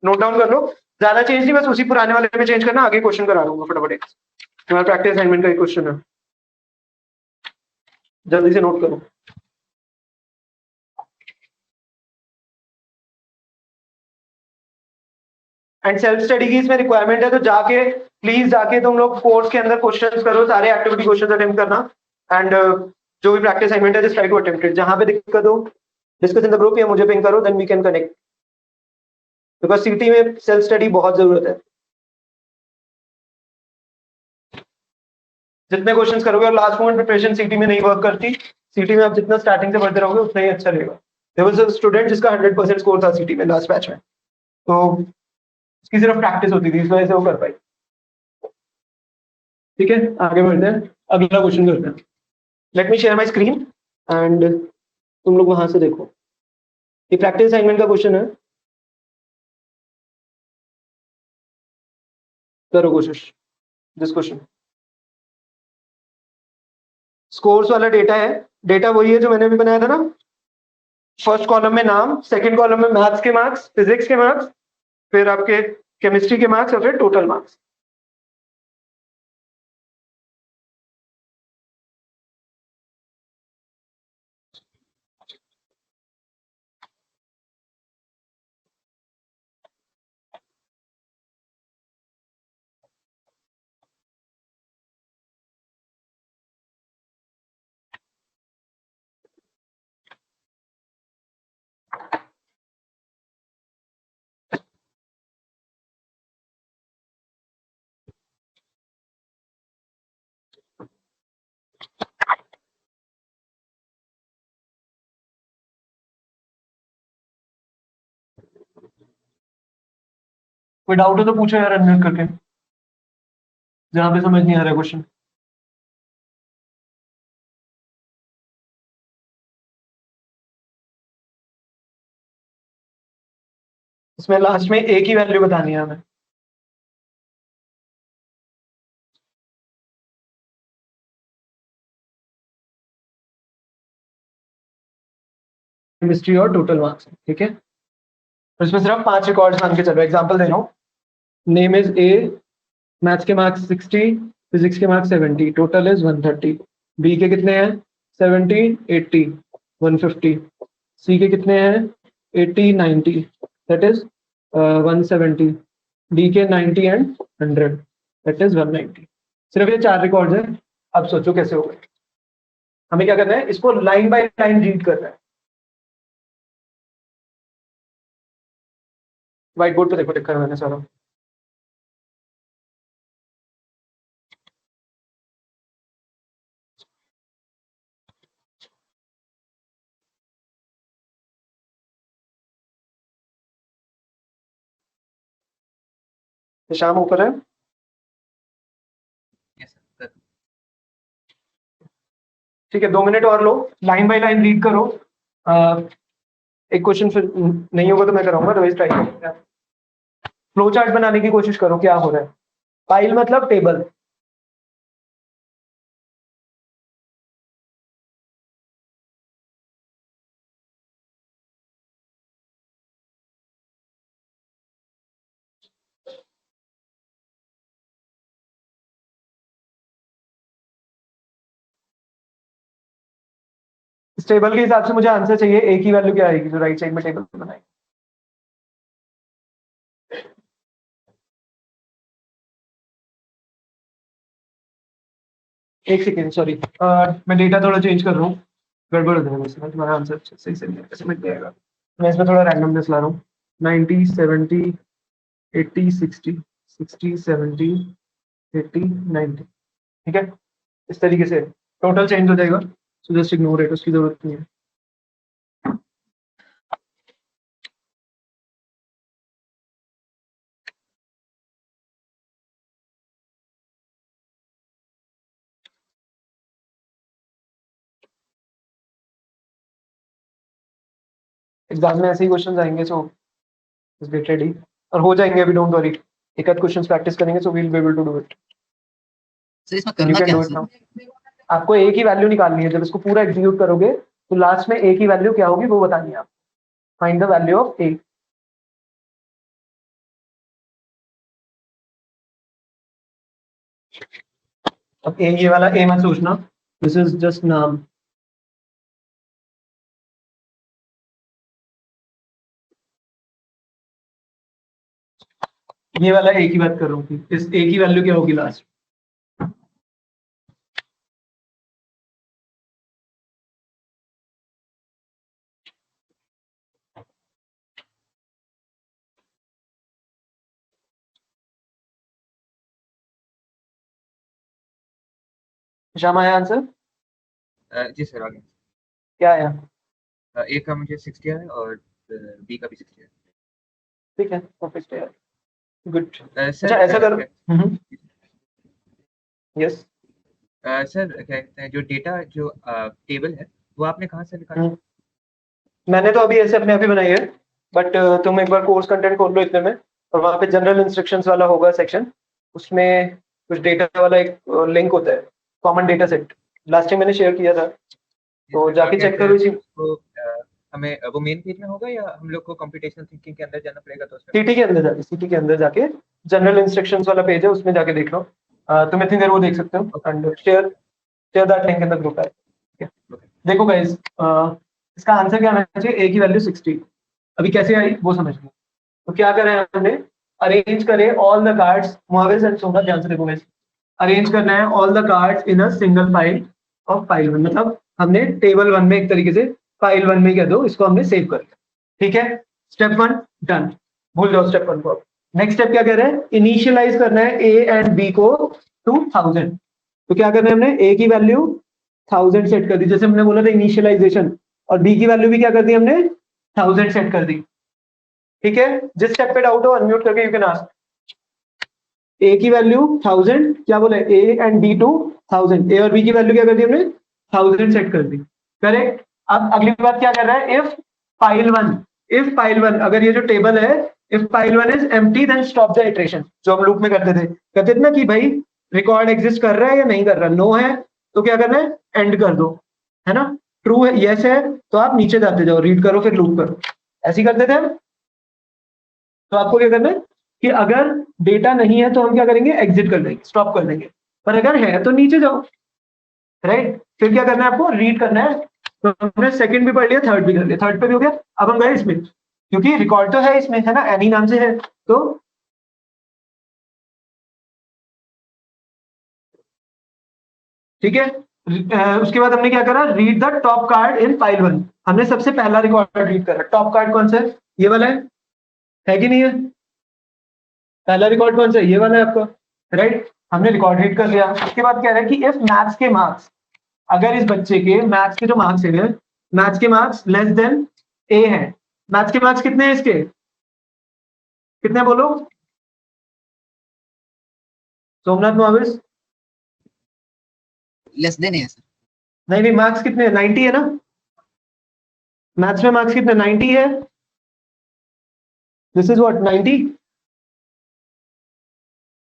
Note down कर लो, ज्यादा चेंज नहीं, बस उसी पुराने वाले में चेंज करना, आगे क्वेश्चन करा दूंगा फटाफट। एक तुम्हारा प्रैक्टिस असाइनमेंट का एक क्वेश्चन है, जल्दी से नोट करो। एंड सेल्फ स्टडी की इसमें रिक्वायरमेंट है, तो जाके प्लीज जाके तुम लोग कोर्स के अंदर क्वेश्चंस करो, सारे एक्टिविटी क्वेश्चंस अटेम्प्ट करना। एंड जो भी प्रैक्टिस असाइनमेंट है just try to attempt it. जहां पे दिक्कत हो डिस्कस इन द ग्रुप या मुझे पिंग करो, then we can connect, because CT में सेल्फ स्टडी बहुत जरूरत है। जितने क्वेश्चंस करोगे और लास्ट मोमेंट प्रिपरेशन सीटी में नहीं वर्क करती, सीटी में आप जितना स्टार्टिंग से पढ़ते रहोगे उतना ही अच्छा रहेगा। देयर वाज अ स्टूडेंट जिसका 100% स्कोर था सीटी में लास्ट बैच में, तो उसकी सिर्फ प्रैक्टिस होती थी, इस वजह से वो कर पाई। ठीक है, आगे बढ़ते हैं, अगला क्वेश्चन करते हैं। Let me share my screen and तुम लोग वहां से देखो, ये प्रैक्टिस असाइनमेंट का क्वेश्चन है, करो कोशिश दिस क्वेश्चन। स्कोर्स वाला डेटा है, डेटा वही है जो मैंने अभी बनाया था ना, फर्स्ट कॉलम में नाम, सेकंड कॉलम में मैथ्स के मार्क्स, फिजिक्स के मार्क्स, फिर आपके केमिस्ट्री के मार्क्स और फिर टोटल मार्क्स। कोई डाउट हो तो पूछो यार अनम्यूट करके, जहाँ पे समझ नहीं आ रहा क्वेश्चन। इसमें लास्ट में एक ही वैल्यू बतानी है हमें। केमिस्ट्री और टोटल मार्क्स, ठीक है। तो इसमें सिर्फ 5 रिकॉर्ड्स मान के चलो, एग्जांपल दे रहा हूँ। नेम इज ए, मैथ्स के मार्क्स 60, फिजिक्स के मार्क्स 70, टोटल इज 130। बी के कितने हैं? 70, 80, 150। सी के कितने हैं? 80, 90, दैट इज 170। डी के 90 एंड 100, दैट इज 190। सिर्फ ये 4 रिकॉर्ड्स हैं। अब सोचो कैसे होगा। हमें क्या करना है, इसको लाइन बाय लाइन रीड करना है। व्हाइट बोर्ड पे देखो, लिखा है मैंने सारा। शाम ऊपर है। Yes, sir. ठीक है, 2 मिनट और लो, लाइन बाय लाइन रीड करो। एक क्वेश्चन फिर नहीं होगा तो मैं कराऊंगा, रोज ट्राई करेंगे। फ्लो चार्ट बनाने की कोशिश करो क्या हो रहा है। फाइल मतलब टेबल। इस टेबल के हिसाब से मुझे आंसर चाहिए, एक ही वैल्यू क्या आएगी जो राइट साइड में टेबल बनाएगी। एक सेकेंड, सॉरी, मैं डेटा थोड़ा चेंज कर रहा हूँ, गड़बड़ हो जाएगा इसमें, तुम्हारा आंसर सही से नहीं समझ में आएगा। मैं इसमें थोड़ा रैंडमनेस ला रहा हूँ। 90, 70, 80, 60, 60, 70, 80, 90, ठीक है। इस तरीके से टोटल चेंज हो जाएगा, सो जस्ट इग्नोर इट, उसकी जरूरत नहीं है। एग्जाम में ऐसे ही क्वेश्चन आएंगे, सो गेट रेडी, और हो जाएंगे अभी, डोंट वरी। एक आध क्वेश्चंस प्रैक्टिस करेंगे, so we will be able to do it. Sir इसमें यू करना कैन क्या डू है इट सर? नाउ। आपको एक ही वैल्यू निकालनी है, जब इसको पूरा एग्जीक्यूट करोगे तो लास्ट में एक ही वैल्यू क्या होगी वो बतानी है आप। फाइंड द वैल्यू ऑफ ए। अब ए, ये वाला ए मत सोचना, दिस इज जस्ट नाम। ये वाला ए की बात कर रहा हूँ कि इस ए की वैल्यू क्या होगी लास्ट। शाम आया आंसर? जी सर, आगे। क्या आया? ए का मुझे 60 है और बी का भी 60 है। ठीक है, परफेक्ट है, गुड। सर अच्छा ऐसा करो। यस। सर क्या कहते हैं, जो डेटा जो टेबल है वो आपने कहाँ से निकाला? मैंने तो अभी ऐसे अपने आप ही बनाई है, बट तुम एक बार कोर्स कंटेंट खोल लो इतने में, और वहाँ पे जनरल इंस्ट्रक्शंस वाला होगा सेक्शन, उसमें कुछ डेटा वाला एक लिंक होता है, common data set, last time मैंने शेयर किया था, तो जाके चेक करो इसी। तो हमें वो मेन पेज में होगा या हम लोग को कंप्यूटेशनल थिंकिंग के अंदर जाना पड़ेगा? तो उसमें सीटी के अंदर जाके, सीटी के अंदर जाके जनरल इंस्ट्रक्शंस वाला पेज है, उसमें जाके देख लो। तुम इतनी देर वो देख सकते हो, and share that link in the group है। देखो गाइस, इसका आंसर क्या आना चाहिए, ए की वैल्यू 60। अभी कैसे आई वो समझ लो। तो क्या करें हमने, अरेंज करें ऑल द कार्ड्स, मुहावरे से होगा, ध्यान से देखो गाइस। अरेंज करना है all the cards in a single file of file 1, मतलब हमने टेबल 1 में एक तरीके से फाइल 1 में क्या दो, इसको हमने सेव कर लिया, ठीक है। स्टेप 1 डन, भूल जाओ स्टेप 1 को। नेक्स्ट स्टेप क्या कह रहे हैं, इनिशियलाइज करना है ए एंड बी को टू 1000। तो क्या करना है, हमने ए की वैल्यू 1000 सेट कर दी, जैसे हमने बोला था इनिशियलाइजेशन, और बी की वैल्यू भी क्या कर दी हमने, 1000 सेट कर दी, ठीक है। जिस स्टेप पे डाउट हो अनम्यूट करके यू कैन आस्क। ए की वैल्यू 1000, क्या बोले, ए एंड बी टू 1000, ए और बी की वैल्यू क्या कर दी हमने 1000 सेट कर दी, करेक्ट। अब अगली बात क्या कर रहा है, इफ पाइल वन अगर ये जो टेबल है, if pile one is empty then stop the iteration, जो हम लूप में कहते थे ना कि भाई रिकॉर्ड एग्जिस्ट कर रहा है या नहीं कर रहा, नो है तो क्या करना है, एंड कर दो, है ना। ट्रू है, यस है तो आप नीचे जाते जाओ, रीड करो फिर लूप करो, ऐसे ही करते थे हम। तो आपको क्या करना है कि अगर डेटा नहीं है तो हम क्या करेंगे, एग्जिट कर देंगे, स्टॉप कर देंगे, पर अगर है तो नीचे जाओ, राइट। फिर क्या करना है, आपको रीड करना है। तो हमने सेकंड भी पढ़ लिया, थर्ड भी कर लिया, थर्ड पे भी हो गया। अब हम गए इसमें, क्योंकि रिकॉर्ड तो है इसमें, है ना, एनी नाम से है, तो ठीक है। उसके बाद हमने क्या करा, read the top card in file one. हमने सबसे पहला रिकॉर्ड रीड करा। टॉप कार्ड कौन सा है, ये वाला है कि नहीं है, पहला रिकॉर्ड कौन सा है, ये वाला है आपका, राइट। हमने रिकॉर्ड रीड कर लिया। उसके बाद कह रहा है कि इफ मैथ्स के मार्क्स, अगर इस बच्चे के मैथ्स के जो मार्क्स है, मैथ्स के मार्क्स लेस देन ए है। मैथ्स के मार्क्स कितने हैं इसके, कितने बोलो, सोमनाथ मोविस, लेस देन है सर। नहीं नहीं, मार्क्स कितने हैं, 90 है ना, मैथ्स में मार्क्स कितने, 90 है, दिस इज व्हाट 90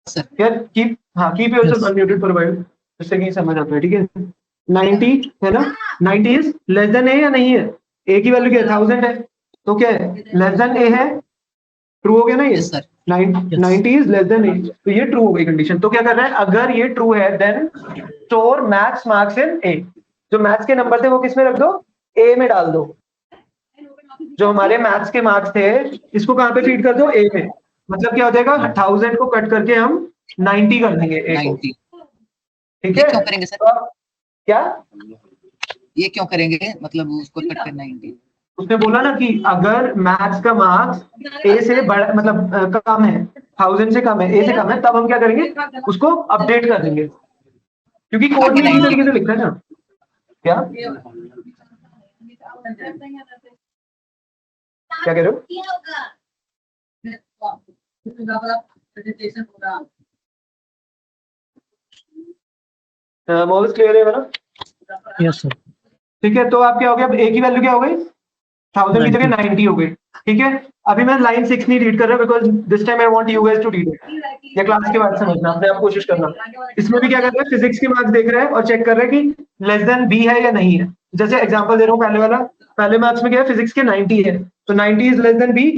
सर यार, keep yourself Yes. Unmuted for a while, जिससे कि समझ आता है, ठीक है। 90 है ना, 90 इज लेस देन ए या नहीं है, ए की वैल्यू क्या है 1000 है, तो क्या है, लेस देन ए है, ट्रू हो गया ना ये, yes sir. 90 is less than A, तो ये ट्रू हो गई कंडीशन। तो क्या कर रहा है, अगर ये ट्रू है then store maths marks in A, जो मैथ्स के नंबर थे वो किस में रख दो, ए में डाल दो। जो हमारे मैथ्स के मार्क्स थे इसको कहाँ पे फीड कर दो, ए में। मतलब क्या हो जाएगा, 1000 को कट करके हम 90 कर देंगे ए को, 90 ठीक ये है। क्यों करेंगे सर, तो अब क्या, ये क्यों करेंगे, मतलब उसको कट करना 90। उसने बोला ना कि अगर मैथ्स का मार्क्स ए से बड़ा, मतलब कम है, 1000 से कम है, ए से कम है, तब हम क्या करेंगे, उसको अपडेट कर देंगे, क्योंकि कोड में इसी तरीके से लिखा है ना। क्या क्या कह रहे हो, मोविस क्लियर है ना, यस सर। ठीक है। तो आप क्या हो गया, अब ए की वैल्यू क्या हो गई, 1000 की जगह 90 हो गई, ठीक है। अभी मैं लाइन 6 नहीं रीड कर रहा because this time I want you guys to read it, ये क्लास के बाद समझना, अपने आप कोशिश करना। इसमें भी क्या कर रहा है, फिजिक्स के मार्क्स देख रहा है और चेक कर रहा है कि लेस देन बी है या नहीं है। जैसे एग्जांपल दे रहा हूँ, पहले वाला, पहले मार्क्स में क्या है, फिजिक्स के 90 है, तो 90 is less than B,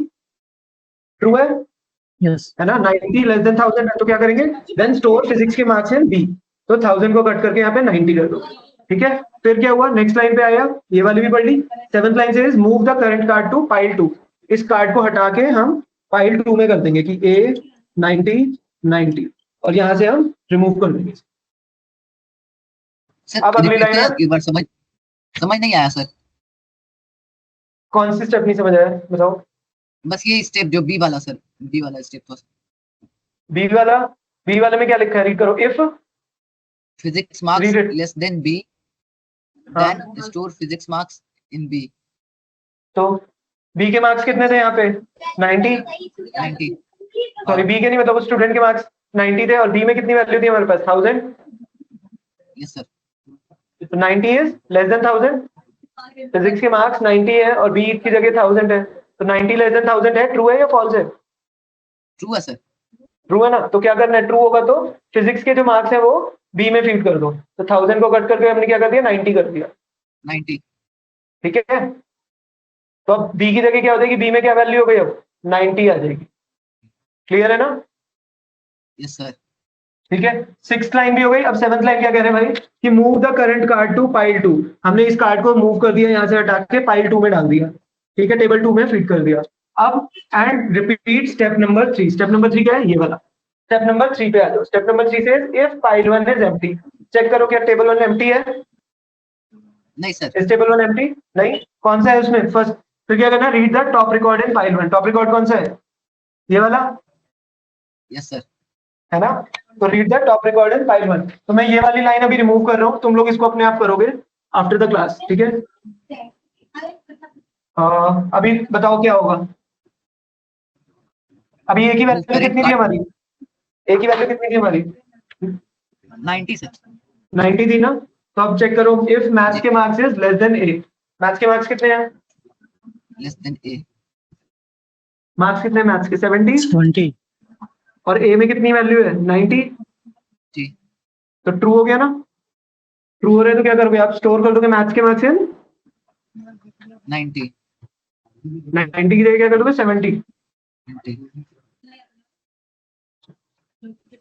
true yes. है ना, 90 लेस देन 1000 है, तो क्या करेंगे, देन स्टोर फिजिक्स के मार्क्स इन बी, तो 1000 को कट करके यहाँ पे 90 कर दो, ठीक है। फिर क्या हुआ, नेक्स्ट लाइन पे आया, ये वाली भी पढ़ ली। 7th लाइन से move the current card to pile 2, इस कार्ड को हटा के हम पाइल 2 में कर देंगे कि ए 90 और यहां से हम रिमूव कर देंगे। सर अब अगली repeat लाइन है, एक बार, समझ नहीं आया सर। कौन सी स्टेप नहीं समझ आया बताओ, बस ये स्टेप जो बी वाला सर, बी वाला स्टेप तो बी वाले में क्या लिखा है, रीड करो। If physics marks Read it. Less than B हाँ। Then store physics marks in B. तो बी के मार्क्स कितने थे यहाँ पे 90, 90 सॉरी बी के नहीं, मतलब स्टूडेंट के मार्क्स 90 थे और बी में कितनी वैल्यू थी हमारे पास 1000, यस सर। तो 90 इज लेस देन 1000, फिजिक्स के मार्क्स 90 है और बी की जगह 1000 है, तो 90 लेस देन 1000 है, ट्रू है या फॉल्स है, ट्रू है सर। ट्रू है ना। तो क्या करना है, ट्रू होगा तो फिजिक्स के जो मार्क्स है वो बी में फीड कर दो, तो 1000 को कट करके हमने क्या कर दिया 90 कर दिया, 90 ठीक है। तो अब बी की जगह क्या हो जाएगी, बी में क्या वैल्यू हो गई, अब 90 आ जाएगी, क्लियर है ना, यस सर। ठीक है। 6th लाइन भी हो गई। अब 7th लाइन क्या कह रहे हैं भाई, कि move the current card to pile 2, हमने इस कार्ड को मूव कर दिया, यहाँ से हटा के पाइल 2 में डाल दिया, ठीक है, टेबल 2 में फिट कर दिया। अब and repeat step number 3, step number 3 क्या है, ये वाला। स्टेप नंबर 3 पे आ जाओ। स्टेप नंबर 3 से if pile 1 is empty, check करो क्या टेबल 1 एम्प्टी है, नहीं सर। इस टेबल 1 एम्प्टी नहीं, कौन सा है उसमें फर्स्ट, फिर क्या करना, read the top record in pile 1, top record कौन सा है, ये वाला यस सर। है ना, तो read the top record in file 1। तो मैं ये वाली लाइन अभी रिमूव कर रहा हूँ, तुम लोग इसको अपने आप करोगे आफ्टर द क्लास, ठीक है। अभी बताओ क्या होगा, अभी ए की वैल्यू कितनी थी हमारी, ए की वैल्यू कितनी थी हमारी? 90 सर। 90 थी ना? तो अब चेक करो, इफ मैथ्स के marks is less than A, maths के मार्क्स कितने हैं? लेस देन ए। मार्क्स कितने मैथ्स के? 70। 20। और ए में कितनी वैल्यू है? 90। जी। तो ट्रू हो गया ना? ट्रू हो रहे तो क्या करोगे आप? स्टोर कर दोगे मैथ्स के मार्क्स इन 90। 90 की जगह क्या कर दोगे? 70।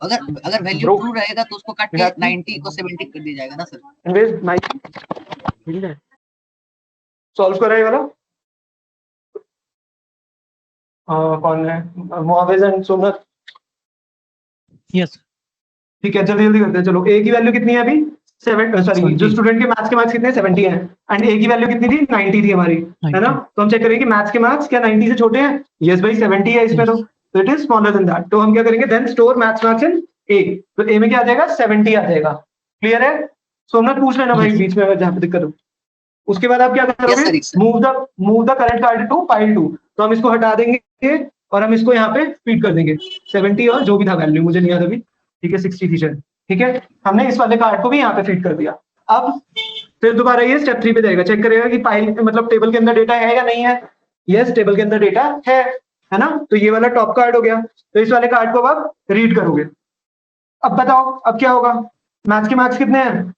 अगर वैल्यू Bro, ट्रू रहेगा तो उसको काट के exactly. 90 को 70 कर दिया जाएगा ना सर? इनवेज 90 ठीक है, सॉल्व करा ये वाला। कौन है? मुआविज एंड सोमनाथ। यस। ठीक है, जल्दी जल्दी करते हैं। चलो, ए की वैल्यू कितनी है अभी? 7, सॉरी, 70। जो स्टूडेंट के मैथ्स के मार्क्स कितने हैं? 70 हैं। एंड ए की वैल्यू कितनी थी? 90 थी हमारी, है ना? 90। तो हम चेक करेंगे कि मैथ्स के मार्क्स क्या 90 से छोटे हैं? यस भाई, 70 है इसमें, तो it is smaller than that. तो हम क्या करेंगे? Then store maths marks in A. तो ए में क्या आ जाएगा? 70 आ जाएगा। क्लियर है? सोमनाथ पूछ लेना भाई Yes. बीच में अगर जहाँ पे दिक्कत हो। उसके बाद आप क्या करोगे? sir, yes, sir. Move the current card to file 2। तो हम इसको हटा देंगे और हम इसको यहाँ पे फीड कर देंगे 70 और जो भी था वैल्यू, मुझे नहीं याद अभी। ठीक है, 60 थी शायद। ठीक है, हमने इस वाले कार्ड को भी यहाँ पे फीड कर दिया। अब फिर दोबारा ये स्टेप 3 पे जाएगा, चेक करेगा कि फाइल मतलब टेबल के अंदर डेटा है या नहीं है। यस, टेबल के अंदर डेटा है ना? तो ये वाला टॉप कार्ड हो गया। तो इस वाले कार्ड को आप रीड करोगे। अब बताओ अब क्या होगा? मैथ्स के मार्क्स कितने हैं?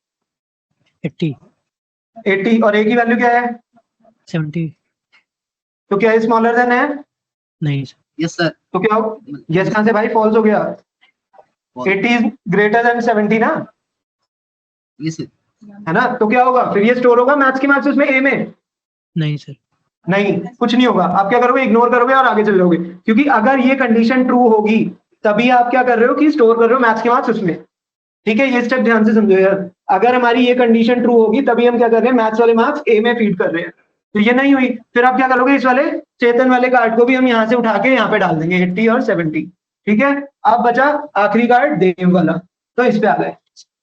80। 80 और ए की वैल्यू क्या है? 70। तो क्या स्मॉलर देन है? नहीं सर। Yes sir. तो क्या हो? यस कहां से भाई? फॉल्स हो गया। 80 इज ग्रेटर देन 70 ना, यस सर। है ना? तो क्या होगा फिर? ये स्टोर होगा मैथ्स के मार्क्स उसमें ए में? नहीं सर। नहीं, कुछ नहीं होगा। आप क्या करोगे? इग्नोर करोगे और आगे चल जाओगे, क्योंकि अगर ये कंडीशन ट्रू होगी तभी आप क्या कर रहे हो कि स्टोर कर रहे हो मैथ्स के मार्क्स उसमें। ठीक है, ये स्टेप ध्यान से समझो यार। अगर हमारी ये कंडीशन ट्रू होगी तभी हम क्या कर रहे हैं? मैथ्स वाले मार्क्स ए में फीड कर रहे हैं। तो ये नहीं हुई, फिर आप क्या करोगे? इस वाले चेतन वाले कार्ड को भी हम यहाँ से उठा के यहाँ पे डाल देंगे 80 और 70। ठीक है, अब बचा आखिरी कार्ड देव वाला। तो इस पे आ गए,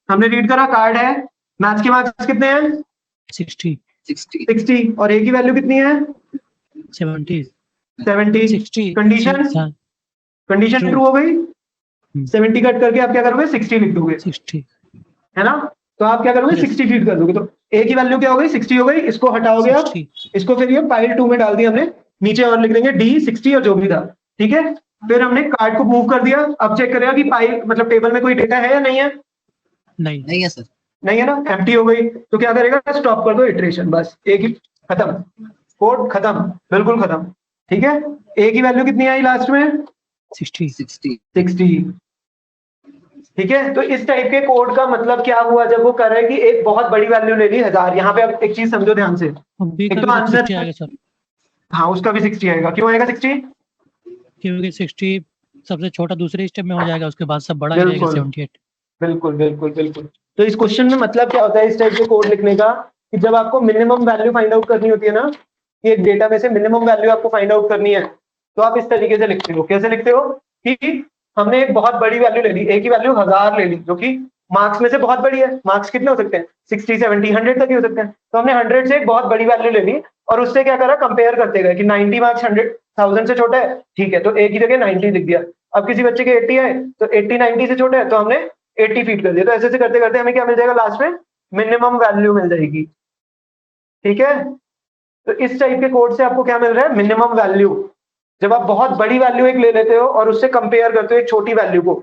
हमने रीड करा, कार्ड है, मैथ्स के मार्क्स कितने हैं? 60। 60 और ए की वैल्यू कितनी है? 70। 70। 60। Condition True. ट्रू हो गई। 70 कट करके आप क्या करोगे? 60 लिख दोगे, 60। है ना? तो आप क्या करोगे? Yes. 60 फीड कर दोगे। तो ए की वैल्यू क्या हो गई? 60 हो गई। इसको हटाओगे आप, 60। इसको फिर ये फाइल 2 में डाल दिया हमने, नीचे और लिख देंगे डी 60 और जो भी था। ठीक है, फिर हमने कार्ड को मूव कर दिया। अब चेक करेगा कि फाइल मतलब टेबल में कोई डेटा है या नहीं है? नहीं। नहीं है सर। नहीं है ना, एम्प्टी हो गई। तो क्या करेगा? स्टॉप कर दो इटरेशन, बस एक ही खत्म, कोड खत्म, बिल्कुल खत्म। ठीक है, ए की वैल्यू कितनी आई लास्ट में? 60। 60। ठीक है, तो इस टाइप के कोड का मतलब क्या हुआ? जब वो कर रहे हैं कि एक बहुत बड़ी वैल्यू ले ली 1000। यहाँ पे अब एक चीज समझो ध्यान से, बी एक का तो भी आंसर 60 आएगा सर, हाँ उसका भी 60 आएगा। क्यों आएगा 60? क्योंकि 60 सबसे छोटा दूसरे स्टेप में हो जाएगा, उसके बाद सब बड़ा ही रहेगा बिल्कुल 78। बिल्कुल बिल्कुल बिल्कुल। तो इस क्वेश्चन में मतलब क्या होता है इस टाइप के कोड लिखने का, कि जब आपको मिनिमम वैल्यू फाइंड आउट करनी होती है ना, कि एक डेटा में से मिनिमम वैल्यू आपको फाइंड आउट करनी है, तो आप इस तरीके से लिखते हो। कैसे लिखते हो? कि हमने एक बहुत बड़ी वैल्यू ले ली, ए की वैल्यू 1000 ले ली, जो कि मार्क्स में से बहुत बड़ी है। मार्क्स कितने हो सकते हैं? 60, 70, 100 तक ही हो सकते हैं। तो हमने 100 से एक बहुत बड़ी वैल्यू ले ली और उससे क्या करा? कंपेयर करते गए कि 90 मार्क्स 100,000 से छोटा है, ठीक है, तो ए की जगह 90 लिख दिया। अब किसी बच्चे के 80 है तो 80 90 से छोटा है, तो हमने 80 फीड कर दिया। तो ऐसे ऐसे करते करते हमें क्या मिल जाएगा? लास्ट में मिनिमम वैल्यू मिल जाएगी। ठीक है, तो इस टाइप के कोड से आपको क्या मिल रहा है? Minimum value. जब आप बहुत बड़ी वैल्यू एक ले लेते हो और उससे कंपेयर करते हो एक छोटी वैल्यू को,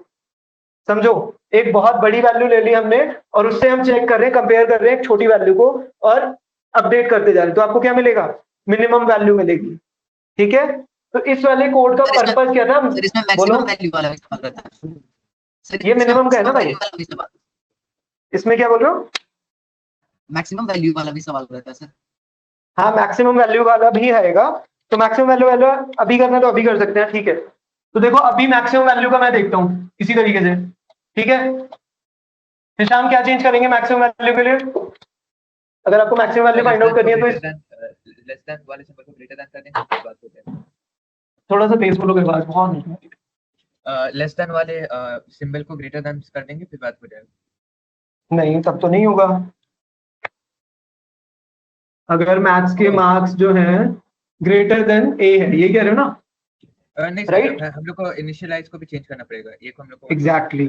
समझो एक बहुत बड़ी वैल्यू ले ली हमने और उससे हम चेक कर रहे हैं, कंपेयर कर रहे हैं एक छोटी वैल्यू को और अपडेट करते जा रहे हैं, तो आपको क्या मिलेगा? मिनिमम वैल्यू मिलेगी। ठीक है, तो इस वाले कोड का पर्पस क्या था? सर इसमें बोलो। मैक्सिमम वैल्यू वाला भी सवाल रहता है सर। ये मिनिमम का है ना भाई? वाला भी सवाल, इसमें क्या बोल रहे हो? मैक्सिमम वैल्यू वाला भी सवाल रहता है सर। हाँ, मैक्सिमम वैल्यू वाला भी आएगा। तो मैक्सिमम वैल्यू अभी करना तो अभी कर सकते हैं। ठीक है, तो देखो अभी मैक्सिमम वैल्यू का मैं देखता हूँ इसी तरीके से। ठीक है, निशान क्या चेंज करेंगे मैक्सिमम वैल्यू के लिए? अगर आपको मैक्सिमम वैल्यू फाइंड आउट करनी है तो लेस देन वाले सिंबल को ग्रेटर देन कर देंगे, फिर बात हो जाएगी। थोड़ा सा तेज बोलोगे, आवाज बहुत नहीं। लेस देन वाले सिंबल को ग्रेटर देन कर देंगे, फिर बात हो जाएगी। नहीं, तब तो नहीं होगा। अगर मैथ्स के मार्क्स जो हैं ग्रेटर देन ए है, ये कह रहे हो ना? नहीं Right? सर, हम लोग को इनिशियलाइज को भी चेंज करना पड़ेगा, ये को हम लोग को एग्जैक्टली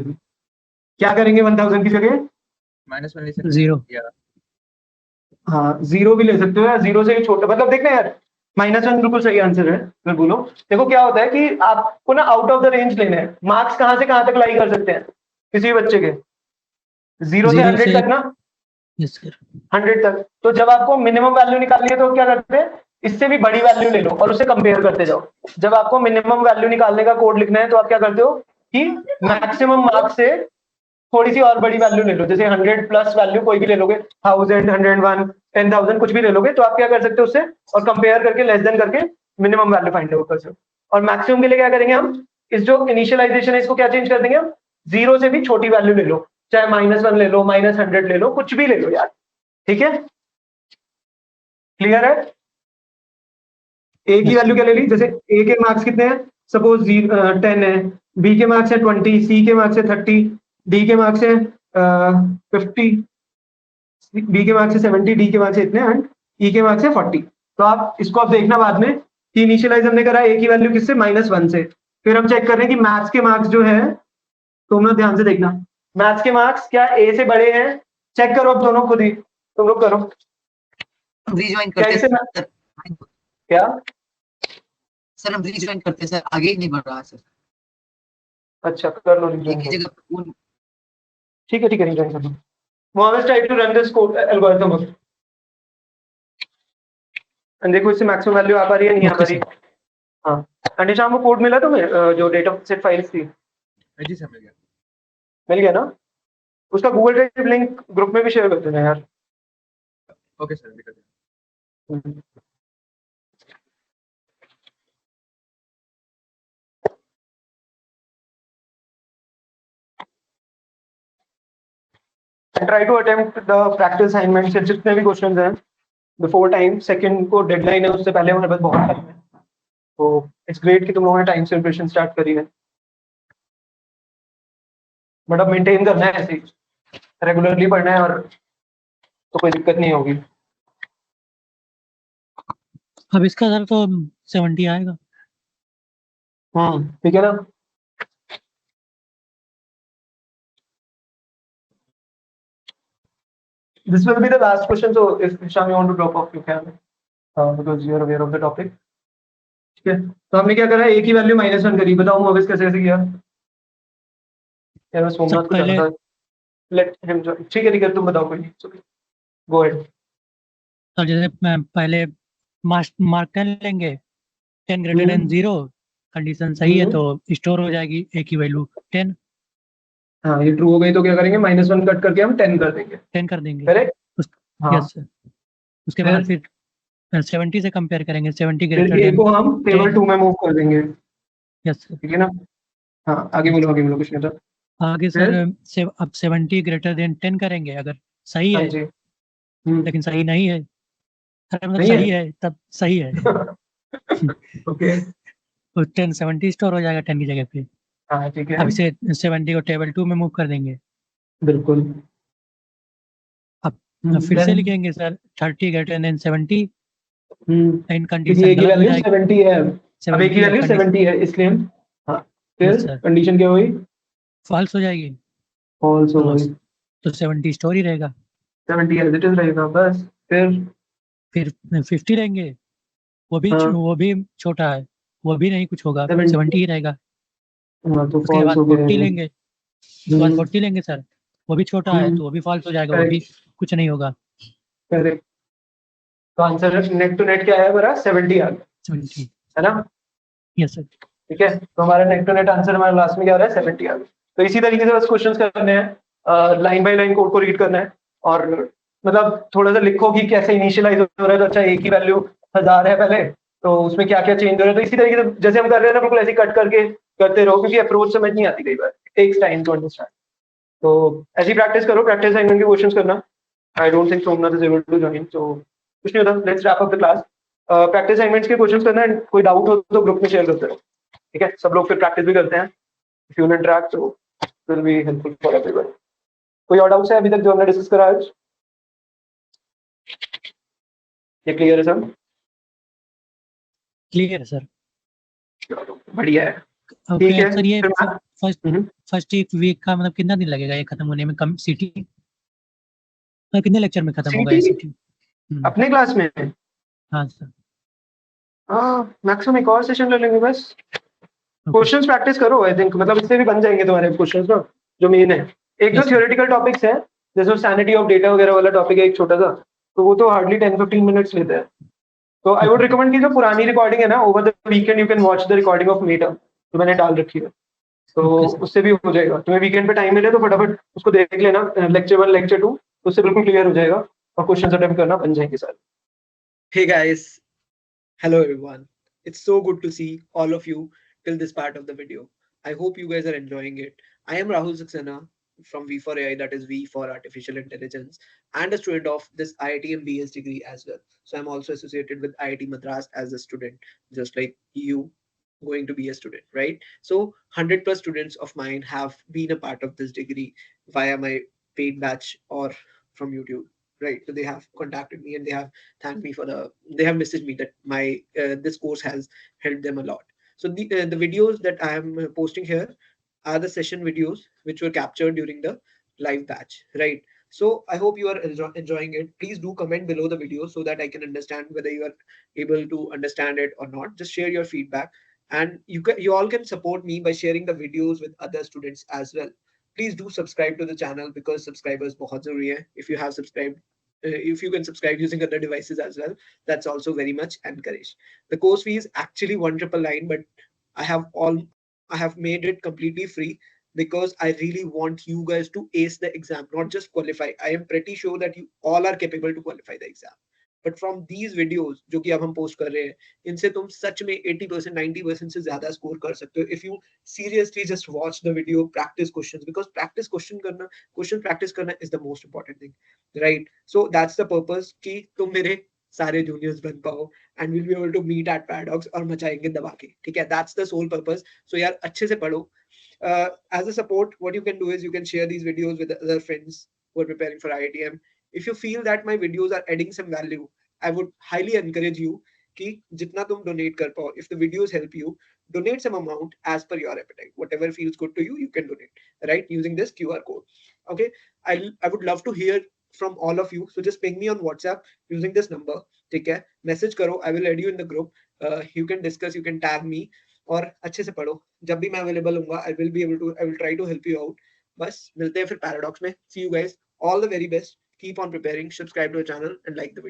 क्या करेंगे 1000 की जगह? -1 ले सकते हैं जीरो। या हाँ 0 भी ले सकते हो या 0 से ही छोटा, मतलब देखना यार -1 बिल्कुल सही आंसर है। फिर बोलो, देखो क्या होता है कि आपको ना आउट ऑफ द रेंज लेना है। मार्क्स कहाँ से कहाँ तक लाई कर सकते हैं किसी भी बच्चे के? 0 से 0 100 से तक ना, यस सर। 100 तक। तो जब आपको मिनिमम वैल्यू निकालनी है तो क्या करते हैं, इससे भी बड़ी वैल्यू ले लो और उसे कंपेयर करते जाओ। जब आपको मिनिमम वैल्यू निकालने का कोड लिखना है तो आप क्या करते हो कि मैक्सिमम मार्क्स से थोड़ी सी और बड़ी वैल्यू ले लो, जैसे 100 प्लस वैल्यू कोई भी ले लोगे, 1000, 101, 10,000 कुछ भी ले लोगे, तो आप क्या कर सकते हो उससे और कंपेयर करके लेस देन करके मिनिमम वैल्यू फाइंड आउट कर सकते हो। और मैक्सिमम के लिए क्या करेंगे हम, इस जो इनिशियलाइजेशन है इसको क्या चेंज कर देंगे हम, 0 से भी छोटी वैल्यू ले लो, चाहे -1 ले लो, -100 ले लो, कुछ भी ले लो यार, ठीक है? क्लियर है? ए की वैल्यू क्या ले ली, जैसे ए के मार्क्स कितने हैं, सपोज 10 है, बी के मार्क्स है 20, सी के मार्क्स है 30, डी के मार्क्स है 50, बी के मार्क्स है 70, डी के मार्क्स है इतने एंड ई के मार्क्स है 40। तो आप इसको अब देखना बाद में कि इनिशियलाइज हमने करा ए की वैल्यू किससे, -1 से। फिर हम चेक कर रहे हैं कि मैथ्स के मार्क्स जो है, तो हम लोग ध्यान से देखना मैथ्स के मार्क्स क्या ए से बड़े हैं, चेक करो अब दोनों खुद ही, तुम लोग करो हम रीज्वाइन क्या करते इसे हैं सर, क्या। सर हम रीज्वाइन करते हैं सर, आगे ही नहीं बढ़ रहा सर, अच्छा कर लो एक rejoin ही करो। जगह पे उन- ठीक है rejoin कर लो। Mohammed tried to run this code algorithm अब। and देखो इससे मैक्सिमम वैल्यू आ पा रही है नहीं आ पा Okay, रही। हाँ अंडेशाम को कोड मिला तुम्हें जो डेटा सेट फाइल्स थी, जी सर मिल गया। मिल गया ना? उसका गूगल ड्राइव लिंक ग्रुप में भी शेयर कर देना यार। ओके सर, भी कर दिया। Try to attempt the practice assignment से जितने भी क्वेश्चंस हैं बिफोर टाइम, सेकंड को डेडलाइन है, उससे पहले हमारे पास बहुत टाइम है। तो इट्स ग्रेट कि तुम लोगों ने टाइम से प्रिपरेशन स्टार्ट करी है, बट अब मेंटेन करना है ऐसे ही, रेगुलरली पढ़ना है और तो कोई दिक्कत नहीं होगी। अब इसका सर तो 70 आएगा। ठीक है ना? This will be the last question, so if Sham you want to drop off you can, because you are aware of the topic. ठीक है, तो हमने क्या करा, एक ही वैल्यू -1 करी। बताओ मोविस कैसे किया यार, सोमनाथ को पहले- जाना था, लेट हिम जॉइन। ठीक है तुम बताओ, कोई नहीं, गो अहेड। सर जैसे पहले मार्क 10 लेंगे, 10 ग्रेटर देन 0, कंडीशन सही है तो स्टोर हो जाएगी ए की वैल्यू 10। हाँ ये ट्रू हो गई तो क्या करेंगे, -1 कट करके हम 10 कर देंगे, 10 कर देंगे। करेक्ट? हाँ यस सर। उसके बाद फिर 70 से कंपेयर करेंगे, 70 फिर ग्रेटर ए देन को हम टेबल 2 में मूव कर देंगे, यस सर। ठीक है ना? हाँ आगे बोलो कुछ नहीं था। आगे सर अब 70 ग्रेटर देन 10 करेंगे, अगर सही हाँ है, जी। लेकिन सही नहीं है, अरे मतलब नहीं है? सही है तब सही है ओके तो 10 70 स्टोर हो जाएगा 10 की जगह पे। हाँ ठीक है, अब इसे 70 को टेबल 2 में मूव कर देंगे। बिल्कुल। अब फिर से लिखेंगे सर 30 ग्रेटर देन 70 इन कंडीशन ए की गलत हो वैल्यू जाएगी। 70 है, अब ए की 70 है, वैल्यू condition 70 है, इसलिए हम हाँ Yes, फिर sir. कंडीशन क्या हुई, फॉल्स हो जाएगी, फॉल्स हो तो गई, तो 70 स्टोर ही रहेगा। 70 एज इट इज रहेगा बस। फिर 50 लेंगे, वो भी छोटा है, वो भी नहीं कुछ होगा, 70 70 ही रहेगा। हाँ तो उसके फॉल्स बाद हो 40 गया। लेंगे, उसके बाद 40 लेंगे सर, वो भी छोटा है तो वो भी फॉल्स हो जाएगा, वो भी कुछ नहीं होगा। करेक्ट, तो आंसर नेट टू नेट क्या है हमारा, 70 आ गया, 70 है ना? Yes sir. ठीक है, तो हमारा नेट टू नेट आंसर हमारा लास्ट में क्या आ रहा है, 70 आ गया। तो इसी तरीके से बस क्वेश्चंस करने हैं, लाइन बाय लाइन कोड को रीड करना है और मतलब थोड़ा सा लिखो कि कैसे इनिशियलाइज हो रहा है। तो अच्छा एक ही वैल्यू 1000 है पहले, तो उसमें क्या क्या चेंज हो रहा है, तो इसी तरीके से जैसे हम कर रहे हैं ना, बिल्कुल ऐसे कट करके करते रहो, क्योंकि अप्रोच समझ नहीं आती कई बार, टेक्स टाइम टू अंडरस्टैंड। तो ऐसी प्रैक्टिस करो, प्रैक्टिस असाइनमेंट के क्वेश्चंस करना। I don't think Somnath is able to join, तो कुछ नहीं होता, let's wrap up the class. Practice assignments के क्वेश्चंस करना है, कोई डाउट हो तो ग्रुप में शेयर करते रहो, ठीक है? सब लोग फिर प्रैक्टिस भी करते हैं, इफ यू विल इंटरैक्ट तो will be helpful for everyone. कोई और डाउट्स है अभी तक जो हमने डिस्कस करा आज? ये क्लियर है सब? क्लियर है सर। बढ़िया है। ओके ठीक है सर, ये फिर मैं- फर्स्ट हम्म। फर्स्ट एक वीक का मतलब कितना दिन लगेगा ये खत्म होने में, कम सिटी कितने लेक्चर में खत्म होगा ये सीटी सिटी? अपने क्लास में हाँ सर। हाँ मैक्सिमम एक और सेशन ले लेंगे बस। ओके क्वेश्चंस प्रैक्टिस करो आई थिंक, मतलब इससे भी बन जाएंगे तुम्हारे क्वेश्चंस ना, जो मेन है। एक दो Yes, sir. थियोरेटिकल टॉपिक्स है, जैसे सैनिटी ऑफ डेटा वगैरह वाला टॉपिक है एक छोटा सा, तो वो तो हार्डली 10-15 मिनट्स लेते हैं। तो आई वुड Okay. रिकमेंड कि जो पुरानी रिकॉर्डिंग है ना, over the weekend you can watch the recording of meetup जो मैंने डाल रखी है, तो Okay, sir. उससे भी हो जाएगा। तुम्हें वीकेंड पे टाइम मिले तो फटाफट उसको देख लेना, लेक्चर 1 लेक्चर 2, उससे बिल्कुल क्लियर हो जाएगा और क्वेश्चन अटेम्प्ट करना बन जाएंगे सारे। Hey guys, hello everyone. It's so good to see all of you till this part of the video. I hope you guys are enjoying it. I am Rahul Saxena from V4AI, that is V for Artificial Intelligence, and a student of this IIT BS degree as well. So I'm also associated with IIT Madras as a student, just like you going to be a student, right? So 100 plus students of mine have been a part of this degree via my paid batch or from YouTube, right? So they have contacted me and they have thanked me for they have messaged me that my this course has helped them a lot. So the videos that I am posting here are the session videos which were captured during the live batch, right? So I hope you are enjoying it. Please do comment below the video so that I can understand whether you are able to understand it or not. Just share your feedback, and you all can support me by sharing the videos with other students as well. Please do subscribe to the channel because subscribers bahut zaruri hai. If you have subscribed, if you can subscribe using other devices as well, that's also very much encouraged. The course fee is actually 1,999, but I have all I have made it completely free because I really want you guys to ace the exam, not just qualify. I am pretty sure that you all are capable to qualify the exam. But from these videos जो कि अब हम post कर रहे हैं, इनसे तुम सच में 80% 90% से ज्यादा स्कोर कर सकते हो if you seriously just watch the video, practice questions, because question practice करना is the most important thing, right? So that's the purpose कि तुम मेरे सारे juniors बन पाओ and we'll be able to meet at Paradox और मचाएंगे दबा के, ठीक है? That's the sole purpose. So यार अच्छे से पढ़ो. As a support, what you can do is you can share these videos with other friends who are preparing for IITM. If you feel that my videos are adding some value, I would highly encourage you कि जितना तुम donate कर पाओ, if the videos help you, donate some amount as per your appetite. Whatever feels good to you, you can donate, right? Using this QR code. Okay, I would love to hear from all of you. So just ping me on WhatsApp using this number. ठीक है, message करो, I will add you in the group. You can discuss, you can tag me. और अच्छे से पढ़ो, जब भी मैं अवेलेबल हूँ I will try to help you out. बस मिलते हैं फिर पैराडॉक्स में. See you guys, all the very best, keep on preparing, subscribe to the channel and like the video.